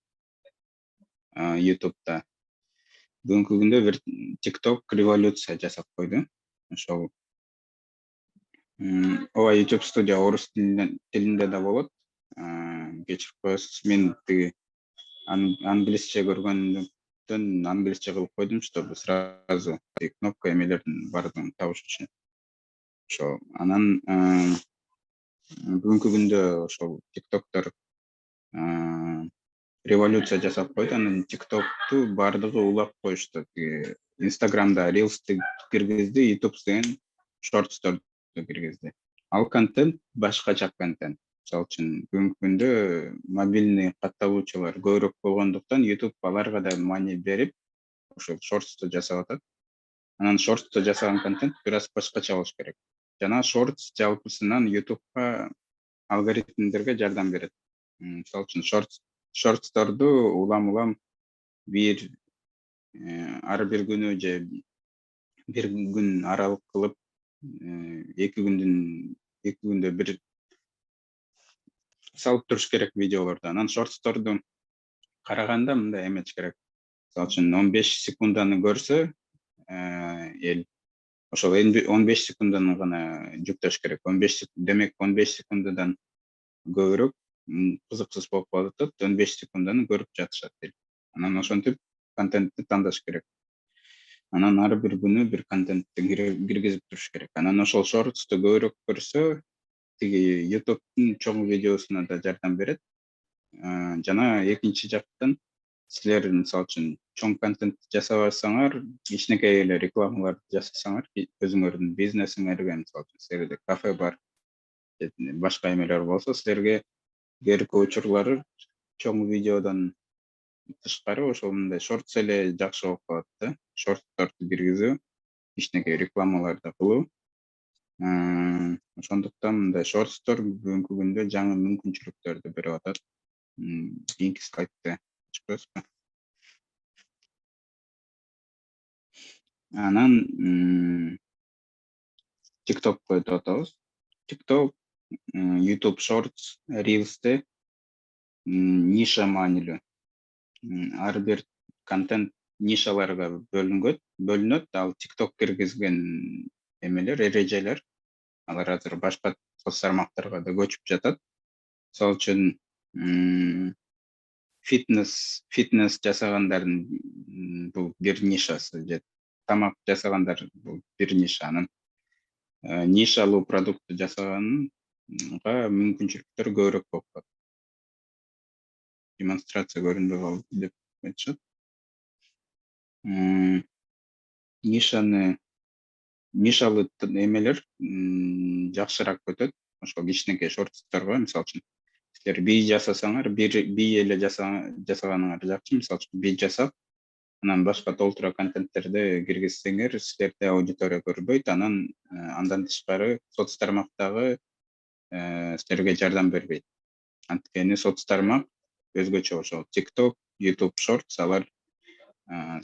YouTube'да бүгүнкү күндө TikTok революция жасап койду. Ошол ооба, YouTube Studio орус тилинде да болот. Кечирип коесуз, мен тиги англисче көргөндүктөн англисче кылып койдум, чтобы сразу кнопка эмелердин баардыгын табыш үчүн. Ошо анан бүгүнкү күндө ошол тиктоктор революция жасап койду. Анан тиктокту баардыгы улап коюшту. Инстаграмда рилсти киргизди, ютуб деген шортсторду киргизди. Ал контент башкача контент. Мисалы үчүн бүгүнкү күндө мобильный катталуучулар көбүрөөк болгондуктан ютуб аларга да маани берип ошол шортсту жасап атат. Анан шортсту жасаган контент бир аз башкача болуш керек. Жана шортс жалпысынан ютубка алгоритмдерге жардам берет. Мисалы үчүн шортсторду улам бир ар бир күнү же бир күн аралык кылып 2 күндө бир салып туруш керек видеолорду. Анан шортсторду караганда мындай эметиш керек. Мисалы үчүн 15 секунданы көрсө эл ошол 15 секунданы гана жүктөш керек. Демек 15 секундадан көбүрөөк кызыксыз болуп калып атат, 15 секунданы көрүп жатышат эл. Анан ошентип контентти тандаш керек. Анан ар бир күнү бир контентти киргизип туруш керек. Анан ошол шортсту көбүрөөк көрсө, тиги ютубтун чоң видеосуна да жардам берет. Жана экинчи жактан силер мисалы үчүн чоң контент жасабасаңар, кичинекей эле рекламаларды жасасаңар, өзүңөрдүн бизнесиңерге, мисалы үчүн силерде кафе бар, башка эмелер болсо, силерге керектүү учурлары чоң видеодон тышкары ошол мындай шортс эле жакшы болуп калат да. Шортсторду киргизүү, кичинекей рекламаларды кылуу. Ошондуктан мындай шортстор бүгүнкү күндө жаңы мүмкүнчүлүктөрдү берип атат. Кийинки слайдты ачып коесузбу? Анан тиктокко өтүп атабыз. Тикток, YouTube Shorts, Reels'te ниша маанилүү. Ар бир контент нишаларга бөлүнөт. Ал TikTok киргизген эмелер, эрежелер, алар азыр башка соц тармактарга да көчүп жатат. Мисалы үчүн фитнес жасагандардын бул бир нишасы, же тамак жасагандар бул бир ниша. Анан нишалуу продукт жасаганга мүмкүнчүлүктөр көбүрөөк болуп калат. Демонстрация көрүнбөй калды деп айтышат. Нишалуу эмелер жакшыраак өтөт. Ошол кичинекей шортсторго, мисалы үчүн силер бий жасасаңар, бий эле жасаганыңар жакшы. Мисалы үчүн бий жасап, анан башка толтура контенттерди киргизсеңер, силерде аудитория көрбөйт. Андан тышкары соц тармактагы силерге жардам бербейт. Анткени соц тармак өзгөчө, ошол TikTok, YouTube Shorts, алар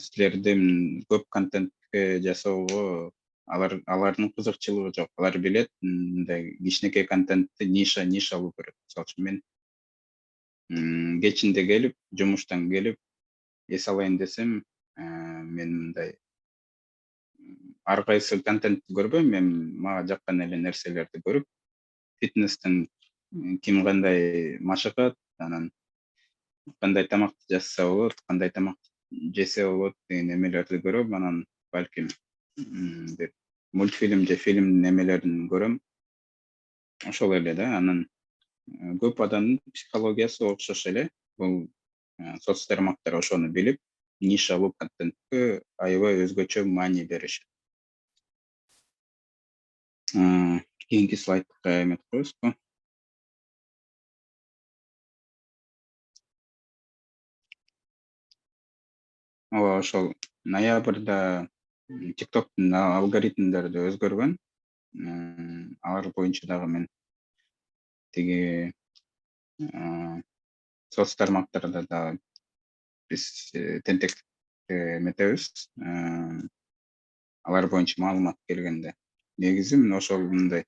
силердин көп контентке жасоого алардын кызыкчылыгы жок. Алар билет, мындай кичинекей контентти нишалуу көрөт. Мисалы үчүн мен кечинде келип, жумуштан келип, эс алайын десем, мен мындай ар кайсы контентти көрбөйм, мен мага жаккан эле нерселерди көрүп, фитнестен ким кандай машыгат, анан кандай тамакты жасаса болот, кандай тамак жесе болот деген эмелерди көрөм. Анан балким бир мультфильм же фильмдин эмелерин көрөм. Ошол эле да. Анан көп адамдын психологиясы окшош эле. Бул соц тармактар ошону билип, нишалуу контентке аябай өзгөчө маани беришет. Кийинки слайдка эметип коесузбу? Ооба, ошол ноябрда TikToктун алгоритмдери да өзгөргөн. Алар боюнча дагы мен тиги соц тармактарда да биз тентек эметебиз. Алар боюнча маалымат келгенде. Негизи мен ошол мындай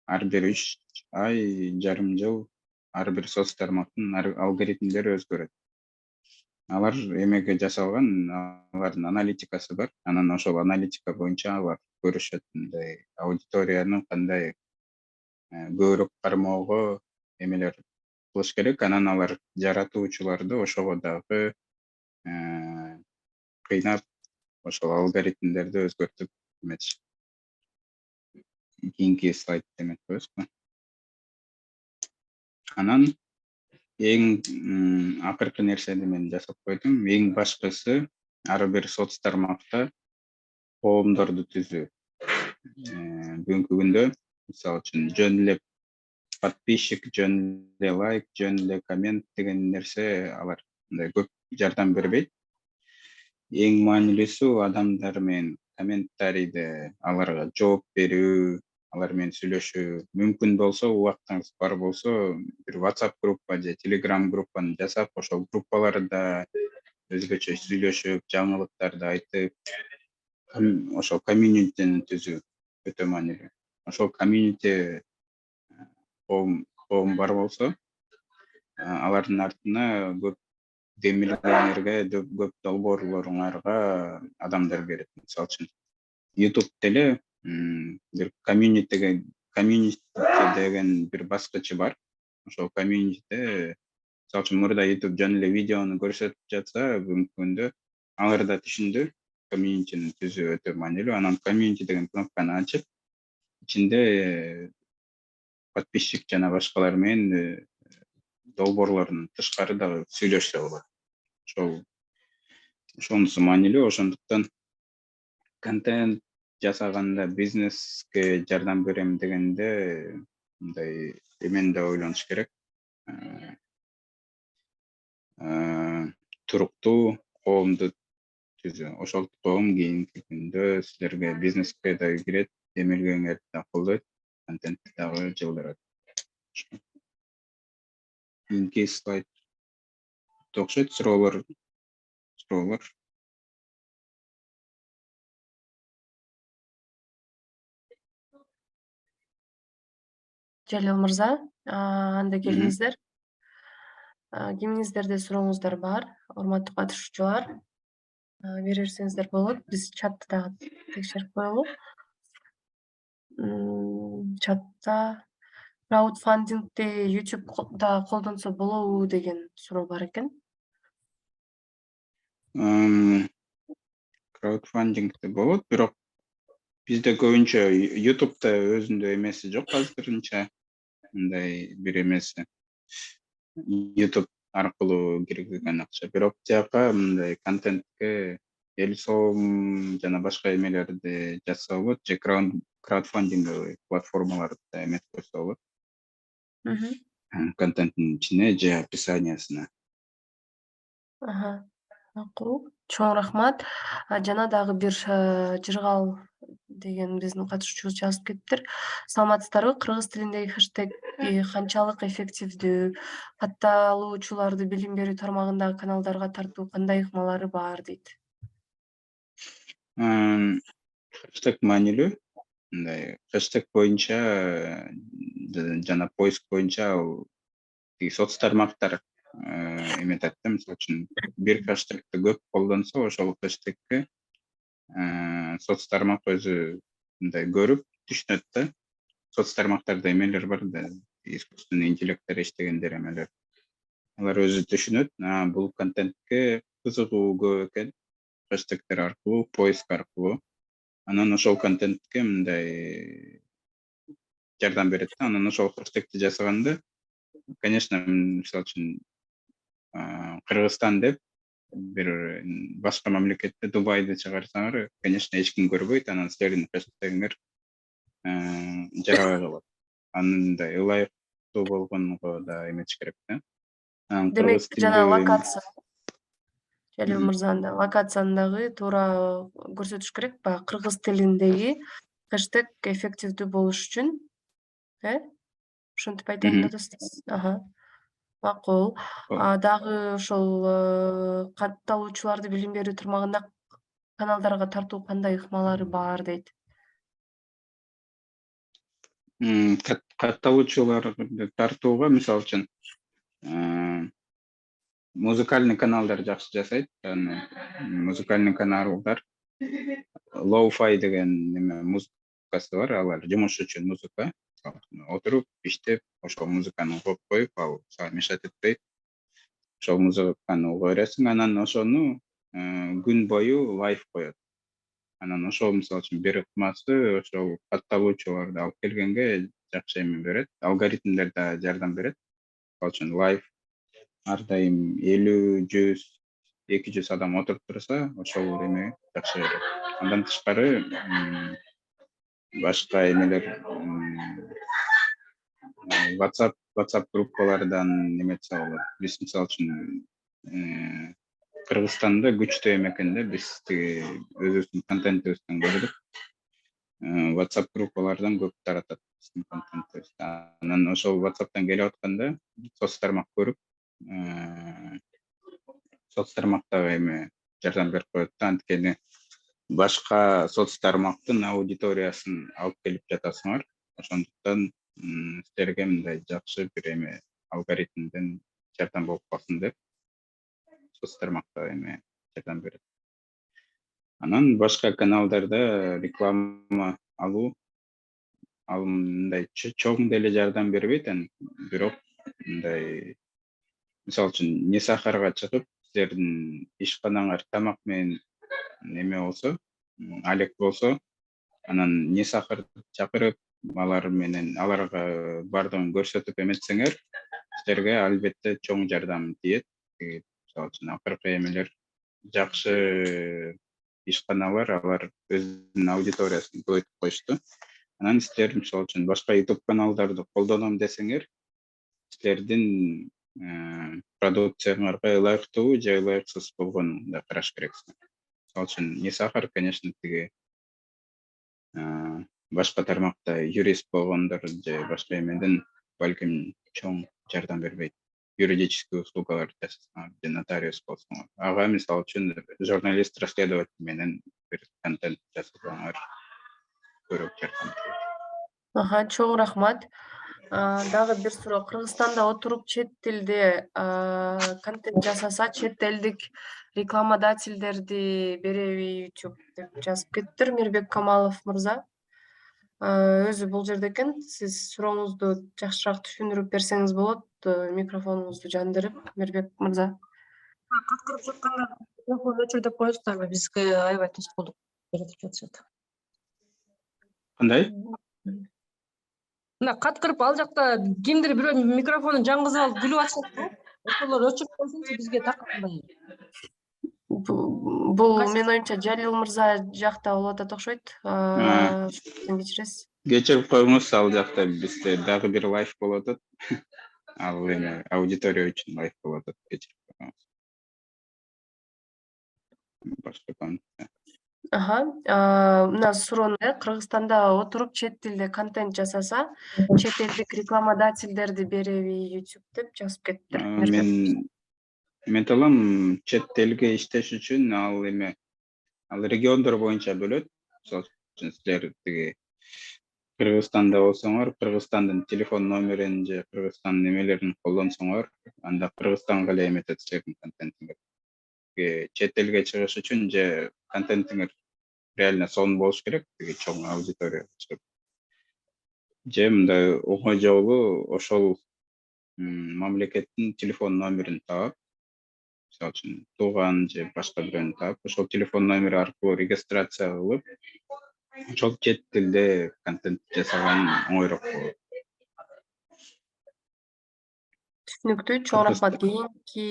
ар бир 3 ай, жарым жыл ар бир соц тармактын алгоритмдери өзгөрөт. Алар эмеге жасалган, алардын аналитикасы бар. Анан ошол аналитика боюнча алар көрүшөт, мындай аудиторияны кандай көбүрөөк кармоого эмелер кылыш керек. Анан алар жаратуучуларды ошого дагы кыйнап, ошол алгоритмдерди өзгөртүп эметишет. Кийинки слайд эметип коесузбу? Анан эң акыркы нерсени мен жасап койдум. Эң башкысы ар бир соц тармакта коомдорду түзүү. Бүгүнкү күндө мисалы үчүн жөн эле подписчик, жөн эле лайк, жөн эле коммент деген нерсе алар мындай көп жардам бербейт. Эң маанилүүсү адамдар менен комментарийде аларга жооп берүү, алар менен сүйлөшүү. Мүмкүн болсо, убактыңыз бар болсо, бир WhatsApp группа же Telegram группаны жасап, ошол группаларда өзгөчө сүйлөшүп, жаңылыктарды айтып, ошол комьюнитини түзүү өтө маанилүү. Ошол комьюнити коом бар болсо, алардын артына көп демилгеңерге, көп долбоорлоруңарга адамдар келет. Мисалы үчүн YouTube деле бир комьюнити деген бир баскычы бар. Ошол комьюнитиде мисалы үчүн мурда YouTube жөн эле видеону көрсөтүп жатса, бүгүнкү күндө алар да түшүндү, комьюнитини түзүү өтө маанилүү. Анан комьюнити деген кнопканы ачып, ичинде подписчик жана башкалар менен долбоорлордун тышкары дагы сүйлөшсө болот. Ошонусу маанилүү. Ошондуктан контент жасаганда бизнеске жардам берем дегенде мындай эмени да ойлонуш керек. Туруктуу коомду түзүү. Ошол коом кийинки күндө силерге бизнеске да кирет, демилгеңерди да колдойт, контентти дагы жылдырат. Кийинки слайд окшойт. Суроолор. Жалил мырза, анда келиңиздер. Кимиңиздерде сурооңуздар бар, урматтуу катышуучулар? Берерсеңиздер болот. Биз чатты дагы текшерип коелу. Чатта краудфандингди YouTube'да колдонсо болобу деген суроо бар экен. Краудфандингде болот, бирок бизде көбүнчө YouTube'да өзүндө эмеси жок азырынча. Мындай бир эмеси. YouTube аркылуу киргизген акча. Бирок тияка мындай контентке 50 сом жана башка эмелерди жазса болот, же краудфандинговый платформаларда эметип койсо болот. Контенттин ичине же описаниясына. Макул. Чоң рахмат. Жана дагы бир Жыргал деген биздин катышуучубуз жазып кетиптир. Саламатсыздарбы? Кыргыз тилиндеги хэштег канчалык эффективдүү? Катталуучуларды билим берүү тармагындагы каналдарга тартуу кандай ыкмалары бар дейт. Хэштег маанилүү. Мындай хэштег боюнча жана поиск боюнча ал соц тармактар эметет да. Мисалы үчүн бир хэштегти көп колдонсо, ошол хэштегке соц тармак өзү мындай көрүп түшүнөт да. Соц тармактарда эмелер бар да, искусственный интеллекттер иштегендер эмелер. Алар өзү түшүнөт, бул контентке кызыгуу көп экен, хэштегтер аркылуу, поиск аркылуу. Анан ошол контентке мындай жардам берет да. Анан ошол хэштегти жасаганда, конечно, мисалы үчүн Кыргызстан деп бир башка мамлекетте Дубайды чыгарсаңар, конечно, эч ким көрбөйт. Анан силердин хэштегиңер жарабай калат. Мындай ылайыктуу болгонго да эметиш керек да. Демек, жана локация. Жалил мырзанын локацияны дагы туура көрсөтүш керек баягы кыргыз тилиндеги хэштег эффективдүү болуш үчүн, ушинтип айтайын деп атасыз. Макул. Дагы ошол катталуучуларды билим берүү тармагында каналдарга тартуу кандай ыкмалары бар дейт. Катталуучуларды тартууга мисалы үчүн музыкальный каналдар жакшы жасайт. Музыкальный каналдар Lo-fi деген музыкасы бар, алар жумуш үчүн музыка. Отуруп иштеп, ошол музыканы угуп коюп, ал сага мешать этпейт. Ошол музыканы уга бересиң, анан ошону күн бою лайв коет. Анан ошол мисалы үчүн бир ыкмасы ошол катталуучуларды алып келгенге жакшы эме берет. Алгоритмдер да жардам берет. Мисалы үчүн лайв ар дайым 50, 100, 200 адам отуруп турса, ошол эме жакшы берет. Андан тышкары башка эмелер WhatsApp группалардан эметсе болот. Биз мисалы үчүн Кыргызстанда күчтүү эме экен да, биз тиги өзүбүздүн контентибизден көрүп WhatsApp группалардан көп таратат биздин контентибизди. Анан ошол WhatsApp'тан келип атканда соц тармак көрүп, соц тармактагы эме жардам берип коет да, анткени башка соц тармактын аудиториясын алып келип жатасыңар. Ошондуктан силерге мындай жакшы бир эме алгоритмден жардам болуп калсын деп соц тармакта эме жардам берет. Анан башка каналдарда реклама алуу ал мындай чоң деле жардам бербейт, бирок мындай мисалы үчүн Не сахарга чыгып, силердин ишканаңар тамак менен неме болсо, алек болсо, анан Не сахарды чакырып, аларга бардыгын көрсөтүп эметсеңер, силерге албетте чоң жардам тиет. Мисалы үчүн акыркы эмелер жакшы ишканалар, алар өзүнүн аудиториясын көбөйтүп коюшту. Анан силер мисалы үчүн башка YouTube каналдарды колдоном десеңер, силердин продукцияңарга ылайыктуу же ылайыксыз болгонун да караш керексиң. Мисалы үчүн Не сахар, конечно, тиги башка тармакта юрист болгондор же башка эмеден балким чоң жардам бербейт. Юридический услугалар жасасаңар же нотариус болсоңор. Ага мисалы үчүн журналист, расследователь менен бир контент жасасаңар көрөк жардам берет. Чоң рахмат. Дагы бир суроо. Кыргызстанда отуруп чет тилде контент жасаса, чет элдик рекламодательдерди береби YouTube деп жазып кетиптир Мирбек Камалов мырза. Өзү бул жерде экен. Сиз сурооңузду жакшыраак түшүндүрүп берсеңиз болот. Микрофонуңузду жандырып, Мирбек мырза. Каткырып жатканда микрофон өчүр деп коесуздарбы, бизге аябай тоскоолдук жаратып жатышат. Кандай? Мына каткырып ал жакта кимдир бирөө микрофонун жангызып алып күлүп атышат. Ошолор өчүрүп койсончу, бизге таккандай. Бул менин оюмча Жалил мырза жакта болуп атат окшойт. Кечиресиз. Кечирип коюңуз, ал жакта бизде дагы бир лайв болуп атат. Ал эме аудитория үчүн лайв болуп атат. Кечирип коюңуз. Башка контент. Мына суроону Кыргызстанда отуруп чет тилде контент жасаса, чет элдик рекламодательдерди береби YouTube деп жазып кетиптир. Мен айталам, чет элге иштеш үчүн ал региондор боюнча бөлөт. Мисалы үчүн силер тиги Кыргызстанда болсоңор, Кыргызстандын телефон номерин же Кыргызстандын эмелерин колдонсоңор, анда Кыргызстанга эле эметет силердин контентиңер. Чет элге чыгыш үчүн же контентиңер реально сонун болуш керек, чоң аудитория чыгып. Же мындай оңой жолу ошол мамлекеттин телефон номерин таап, мисалы үчүн тууган же башка бирөөнү таап, ошол телефон номери аркылуу регистрация кылып, ошол чет тилде контент жасаган оңойрок болот. Түшүнүктүү. Чоң рахмат. Кийинки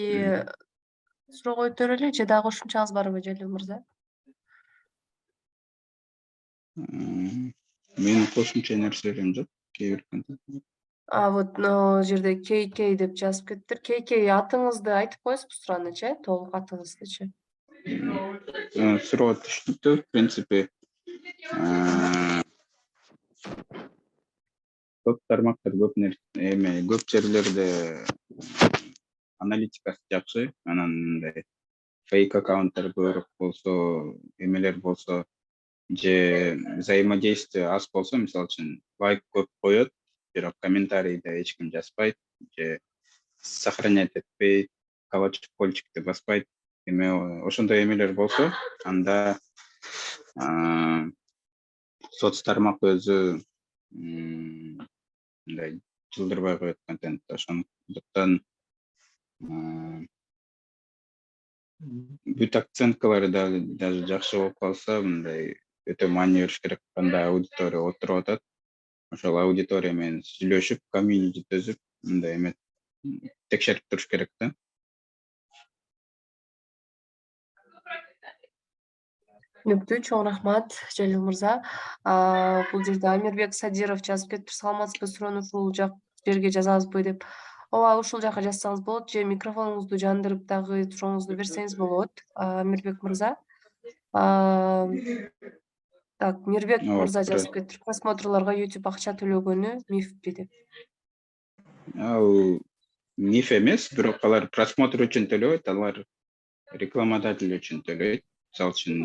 суроого өтөлү же дагы кошумчаңыз барбы, Жалил мырза? Менин кошумча нерселерим жок. Кээ бир контент. Вот жерде KK деп жазып кетиптир. KK атыңызды айтып коесузбу суранычы, толук атыңыздычы? Суроо түшүнүктүү. В принципе, көп тармактар көп жерлерде аналитикасы жакшы, анан мындай фейк аккаунттар көбүрөөк болсо, эмелер болсо, же взаимодействие аз болсо, мисалы үчүн лайк көп коет, бирок комментарийде эч ким жазбайт, же сохранять этпейт, колокольчикти баспайт, ошондой эмелер болсо, анда соц тармак өзү мындай жылдырбай коет контент, ошондуктан бүт оценкалары даже жакшы болуп калса, мындай өтө маани бериш керек, кандай аудитория отуруп атат, ошол аудитория менен сүйлөшүп, комьюнити түзүп, мындай эме текшерип туруш керек да. Түшүнүктүү, чоң рахмат, Жалил мырза. Бул жерде Амирбек Садиров жазып кетиптир, саламатсызбы, суроону ушул жерге жазабызбы деп. Ооба, ушул жака жазсаңыз болот, же микрофонуңузду жандырып дагы сурооңузду берсеңиз болот, Амирбек мырза. Так, Мирбек мырза жазып кетиптир, просмотрлорго YouTube акча төлөгөнү мифпи деп. Ал миф эмес, бирок алар просмотр үчүн төлөбөйт, алар рекламодатель үчүн төлөйт. Мисалы үчүн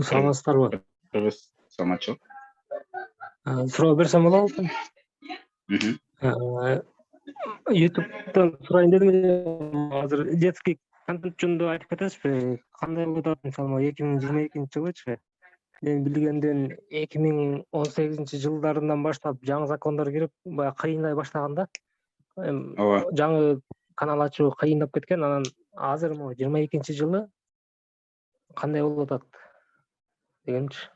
Саламатсыздарбы? Саламатчылык. Суроо берсем болобу? YouTube'дан сурайын дедим эле. Азыр детский контент жөнүндө айтып кетесизби? Кандай болуп атат? Мисалы 2022 жылычы. Мен билгенден 2018 жылдарынан баштап жаңы закондор кирип, баягы кыйындай баштаганда жаңы канал ачуу кыйындап кеткен. Анан азыр 22 жылы кандай болуп атат дегенчи.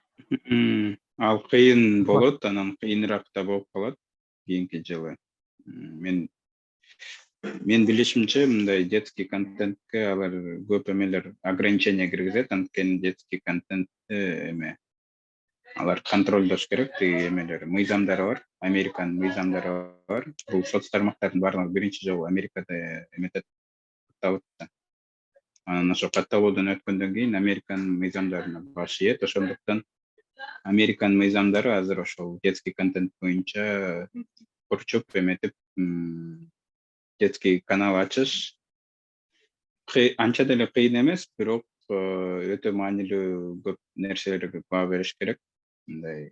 Ал кыйын болот, анан кыйыныраак да болуп калат кийинки жылы. Мен билишимче мындай детский контентке алар көп эмелер ограничение киргизет, анткени детский контентти эме алар контролдош керек, тиги эмелер, мыйзамдары бар, Американын мыйзамдары бар. Бул соц тармактардын баардыгы биринчи жолу Америкада эметет, катталат да. Анан ошо катталуудан өткөндөн кийин Американын мыйзамдарына баш ийет, ошондуктан Американын мыйзамдары азыр ошол детский контент боюнча курчуп эметип, детский канал ачыш анча деле кыйын эмес, бирок өтө маанилүү көп нерселерге баа бериш керек. Мындай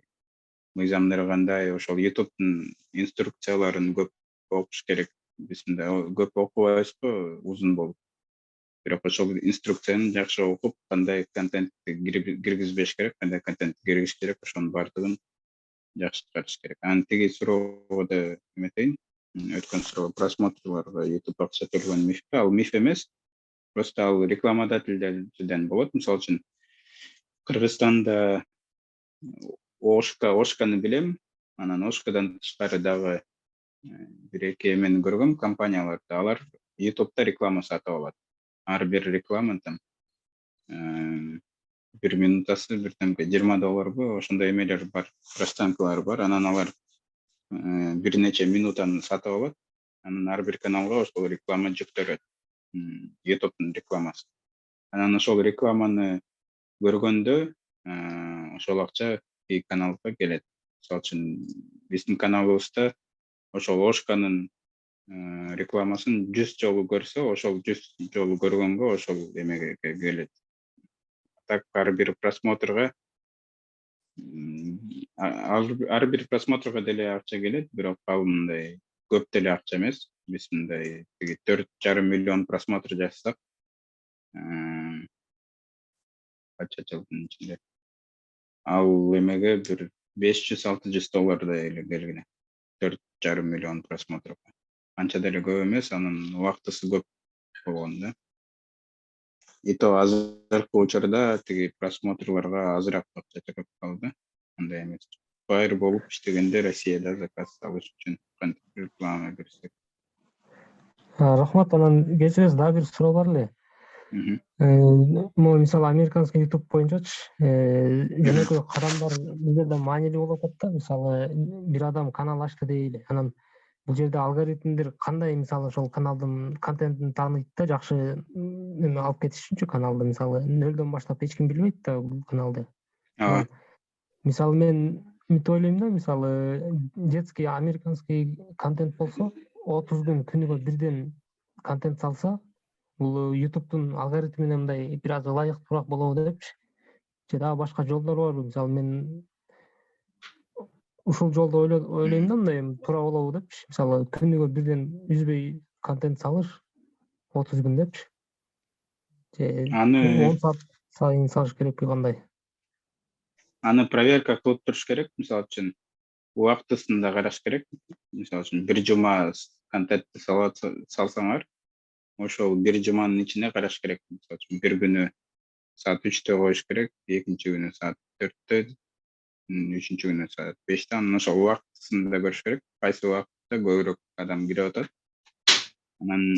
мыйзамдары кандай, ошол YouTube'дун инструкцияларын көп окуш керек. Биз мындай көп окубайбызбы, узун болуп. Бирок ошол инструкцияны жакшы окуп, кандай контентти киргизбеш керек, кандай контент киргизиш керек, ошонун баардыгын жакшы чыгарыш керек. Анан тиги суроого да эметейин. Өткөн суроо, просмотрлорго YouTube акча төлгөн мифпи? Ал миф эмес. Просто ал рекламодательден болот. Мисалы үчүн Кыргызстанда Ошканы билем, анан Ошкадан тышкары дагы бир-эки эмени көргөм, компанияларды. Алар YouTube'да реклама сатып алат. Ар бир реклама там 1 минутасы бир темке $20 ошондой эмелер бар, расценкалар бар. Анан алар бир нече минутаны сатып алат. Анан ар бир каналга ошол реклама жүктөлөт. YouTube'дун рекламасы. Анан ошол рекламаны көргөндө ошол акча каналга келет. Мисалы үчүн биздин каналыбызда ошол Ошканын рекламасын 100 жолу көрсө, ошол 100 жолу көргөнгө ошол эмеге келет. Так ар бир просмотрга деле акча келет, бирок ал мындай көп деле акча эмес. Биз мындай 4,5 миллион просмотр жазсак, канча жылдын ичинде ал эмеге бир $500-600 эле келген. 4,5 миллион просмотр. Анча деле көп эмес, анын убактысы көп болгон да. И то азыркы учурда тиги просмотрлорго азыраак акча чыгып калды. Андай эмес. Байыр болуп иштегенде Россияда заказ алыш үчүн реклама берсек. Рахмат, анан кечиресиз, дагы бир суроо бар эле. Мисалы американский YouTube боюнчачы жөнөкөй кадамдар бул жерде маанилүү болуп атат да. Мисалы бир адам канал ачты дейли. Анан бул жерде алгоритмдер кандай, мисалы ошол каналдын контентин тааныйт да, жакшы эме алып кетиш үчүнчү каналды. Мисалы нөлдөн баштап эч ким билбейт да бул каналды. Мисалы мен мынтип ойлойм да, мисалы детский американский контент болсо, 30 күн күнүгө бирден контент салса, бул YouTube'дун алгоритмине мындай бир аз ылайыктуураак болобу депчи. Же дагы башка жолдор барбы? Мисалы мен ушул жолду ойлойм да, мындай туура болобу депчи. Мисалы күнүгө бирден үзбөй контент салыш 30 күн депчи. Же 10 саат сайын салыш керекпи, кандай? аны проверка кылып туруш керек. Мисалы үчүн убактысында караш керек. Мисалы үчүн бир жума контентти салсаңар, ошол бир жуманын ичинде караш керек. Мисалы үчүн бир күнү саат 3-тө коюш керек, экинчи күнү саат 4-тө, үчүнчү күнү саат 5-те. Анан ошол убактысында көрүш керек. Кайсы убакытта көбүрөөк адам кирип атат. Анан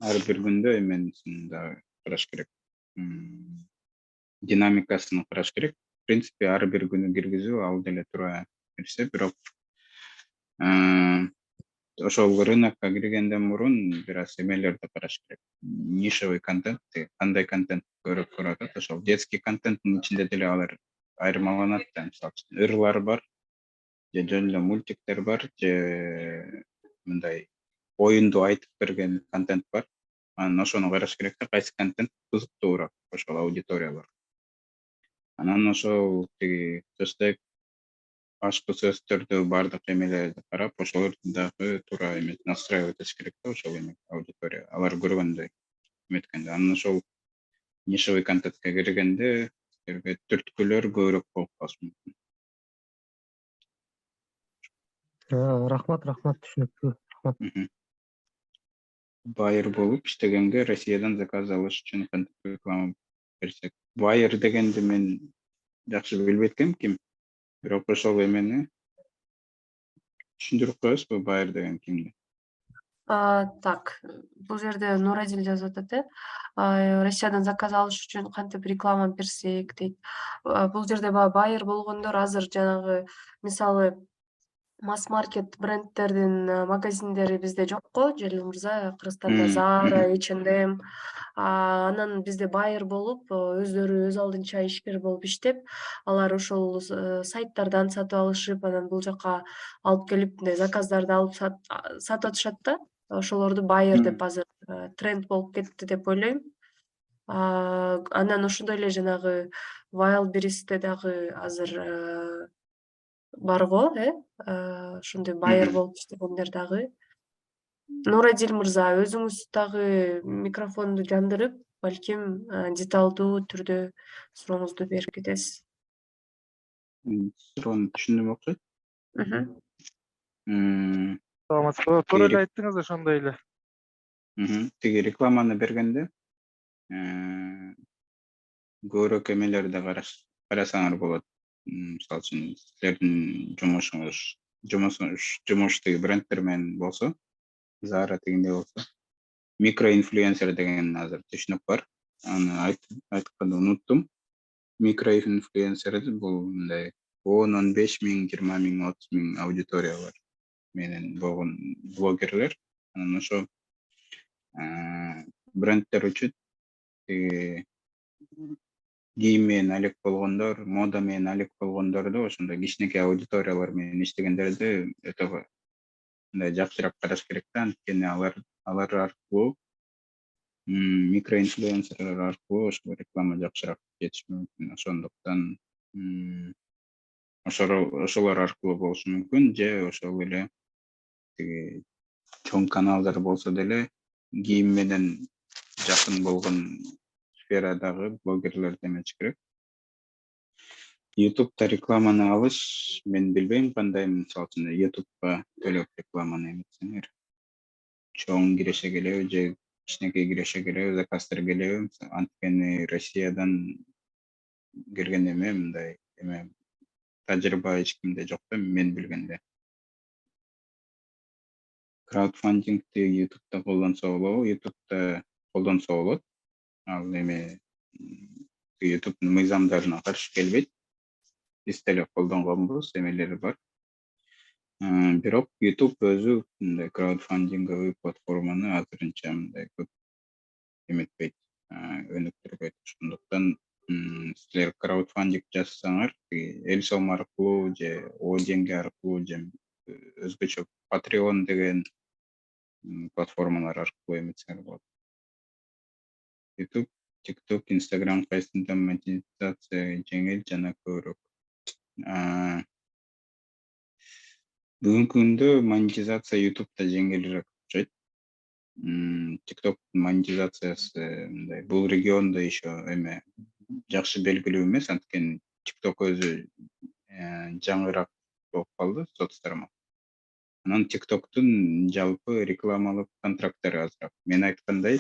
ар бир күндө эменисин дагы караш керек. Динамикасын караш керек. В принципе, ар бир күнү киргизүү ал деле туура нерсе, бирок ошол рынокко киргенден мурун бир аз эмелерди караш керек. Нишевый контент, кандай контент көбүрөөк көрүп атат. Ошол детский контенттин ичинде деле алар айырмаланат да. Мисалы үчүн ырлар бар, же жөн эле мультиктер бар, же мындай оюнду айтып берген контент бар. Анан ошону караш керек да, кайсы контент кызыктуураак ошол аудиторияларга. Анан ошол тиги хэштег башкы сөздөрдү баардык эмелерди карап, ошолорду дагы туура эме настраивать этиш керек да, ошол эме аудитория. Алар көргөндөй эметкенде. Анан ошол нишевый контентке киргенде силерге түрткүлөр көбүрөөк болуп калышы мүмкүн. Рахмат, түшүнүктүү. Рахмат. Байер болуп иштегенге Россиядан заказ алыш үчүн кантип реклама берсек. Байер дегенди мен жакшы билбейт экенмин ким. Бирок ошол эмени түшүндүрүп коесузбу, байер деген кимди? Так, бул жерде Нурадил жазып атат, Россиядан заказ алыш үчүн кантип реклама берсек дейт. Бул жерде баягы байер болгондор азыр жанагы мисалы масс-маркет брендтердин магазиндери бизде жокко, Желил мырза, Кыргызстанда Zara, H&M, анан бизде байер болуп, өздөрү өз алдынча ишкер болуп иштеп, алар ошол сайттардан сатып алышып, анан бул жака алып келип мындай заказдарды алып сатып атышат да. Ошолорду байер деп азыр тренд болуп кетти деп ойлойм. Анан ошондой эле жанагы Wildberries'те дагы азыр бар го, ошондой байер болуп иштегендер дагы. Нурадил мырза, өзүңүз дагы микрофонду жандырып, балким деталдуу түрдө сурооңузду берип кетесиз. Суроону түшүндүм окшойт. Саламатсызбы? Туура эле айттыңыз, ошондой эле. Тиги рекламаны бергенде көбүрөөк эмелерди карасаңар болот. Мисалы үчүн силердин жумуш тиги брендтер менен болсо, Zara тигиндей болсо, микроинфлюенсер деген азыр түшүнүк бар. Аны айтканды унуттум. Микроинфлюенсер бул мындай 10-15 миң, 20 миң, 30 миң аудиториялар менен болгон блогерлер. Анан ошо брендтер үчүн кийим менен алек болгондор, мода менен алек болгондорду ошондой кичинекей аудиториялар менен иштегендерди өтө мындай жакшыраак караш керек да, анткени алар аркылуу микроинфлюенсерлер аркылуу ошол реклама жакшыраак кетиши мүмкүн. Ошондуктан ошолор аркылуу болушу мүмкүн, же ошол эле тиги чоң каналдар болсо деле кийим менен жакын болгон сферадагы блогерлерди эметиш керек. YouTube'да рекламаны алыш, мен билбейм кандай, мисалы үчүн YouTube'га төлөп рекламаны эметсеңер, чоң киреше келеби же кичинекей киреше келеби, заказдар келеби? Анткени Россиядан кирген эме мындай эме тажрыйба эч кимде жок да, мен билгенде. Краудфандингти YouTube'да колдонсо болобу? YouTube'да колдонсо болот. Ал эме YouTube'дун мыйзамдарына каршы келбейт. Биз деле колдонгонбуз, эмелери бар. Бирок YouTube өзү мындай краудфандинговый платформаны азырынча мындай көп эметпейт, өнүктүрбөйт. Ошондуктан силер краудфандинг жасасаңар, эл сом аркылуу же О деньги аркылуу же өзгөчө Patreon деген платформалар аркылуу эметсеңер болот. YouTube, TikTok, Instagram кайсында монетизация жеңил жана көбүрөөк? Бүгүнкү күндө монетизация YouTube'да жеңилирээк окшойт. TikTok монетизациясы мындай бул региондо еще эме жакшы белгилүү эмес, анткени TikTok өзү жаңыраак болуп калды соц тармак. Анан TikToктун жалпы рекламалык контракттары азыраак. Мен айткандай,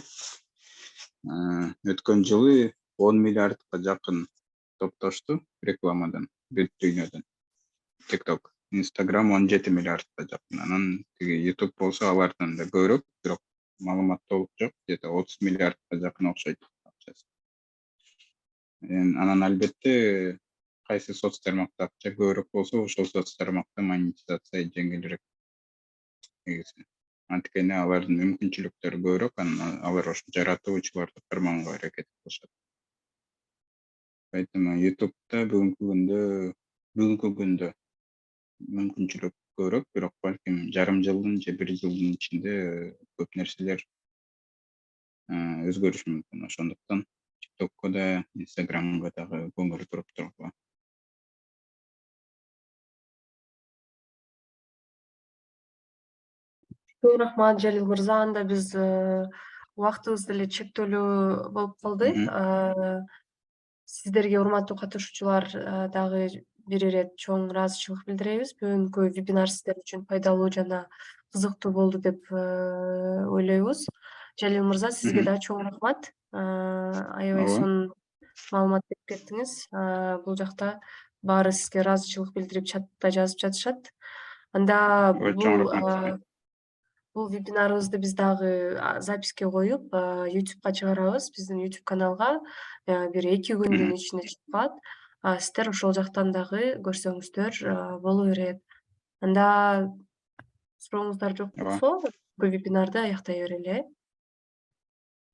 өткөн жылы 10 миллиардка жакын топтошту рекламадан, бүт дүйнөдөн. TikTok, Instagram 17 миллиардка жакын. Анан тиги YouTube болсо алардан да көбүрөөк, бирок маалымат толук жок, где-то 30 миллиардка жакын окшойт акчасы. Анан албетте кайсы соц тармакта акча көбүрөөк болсо, ошол соц тармакта монетизация жеңилирээк. Негизи. Анткени алардын мүмкүнчүлүктөрү көбүрөөк, анан алар ошо жаратуучуларды карманга аракет кылышат. Поэтому YouTube'да бүгүнкү күндө мүмкүнчүлүк көбүрөөк, бирок балким жарым жылдын же 1 жылдын ичинде көп нерселер өзгөрүшү мүмкүн. Ошондуктан TikTokко да, Instagramга дагы көңүл буруп тургула. Көп рахмат, Жалил мырза. Анда биз убактыбыз деле чектелүү болуп калды. Сиздерге, урматтуу катышуучулар, дагы бир ирет чоң ыраазычылык билдиребиз. Бүгүнкү вебинар сиздер үчүн пайдалуу жана кызыктуу болду деп ойлойбуз. Жалил мырза, сизге да чоң рахмат. Аябай Ооба. сонун маалымат берип кеттиңиз. Бул жакта баары сизге ыраазычылык билдирип чатта жазып жатышат. Анда Чоң рахмат. бул вебинарыбызды биз дагы записке коюп, YouTube'га чыгарабыз. Биздин YouTube каналга бир 2 күндүн ичинде чыгып калат. Сиздер ошол жактан дагы көрсөңүздөр боло берет. Анда сурооңуздар жок болсо, вебинарды аяктай берели,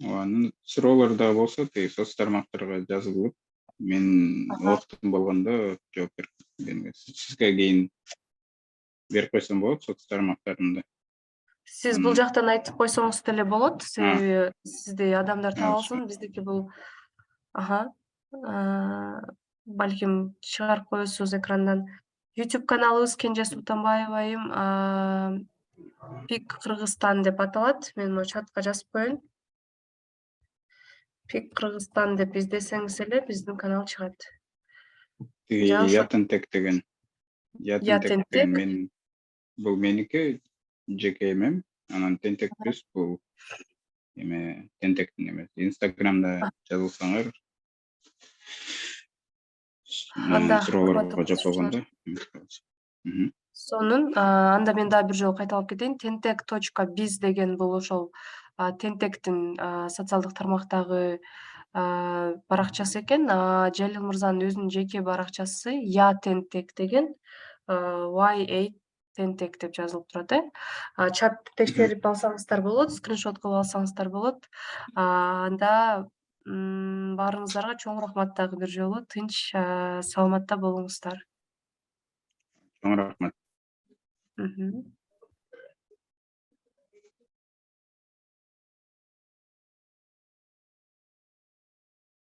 Анын суроолор да болсо, тиги соц тармактарга жазылып, мен убактым болгондо жооп берем. Сизге кийин берип койсом болот соц тармактарымды. Сиз бул жактан айтып койсоңуз деле болот, себеби сизди адамдар таап алсын. Биздики бул балким чыгарып коесуз экрандан. YouTube каналыбыз Кенже Султанбаева айым, Пик Кыргызстан деп аталат. Мен могу чатка жазып коеюн. Пик Кыргызстан деп издесеңиз эле биздин канал чыгат. Тиги Ятентек деген. Ятентек деген мен бул меники жеке эмем. Анан Тентек плюс бул эме Тентектин эмеси. Инстаграмда жазылсаңар, Анда суроолорго жооп болгондо. Сонун. Анда мен дагы бир жолу кайталап кетейин. Tentek.biz деген бул ошол Тентектин социалдык тармактагы баракчасы экен. Жалил мырзанын өзүнүн жеке баракчасы Ятентек деген, Y8 Тентек деп жазылып турат. Чап текшерип алсаңыздар болот, скриншот кылып алсаңыздар болот. Анда баарыңыздарга чоң рахмат дагы бир жолу. Тынч, саламатта болуңуздар. Чоң рахмат.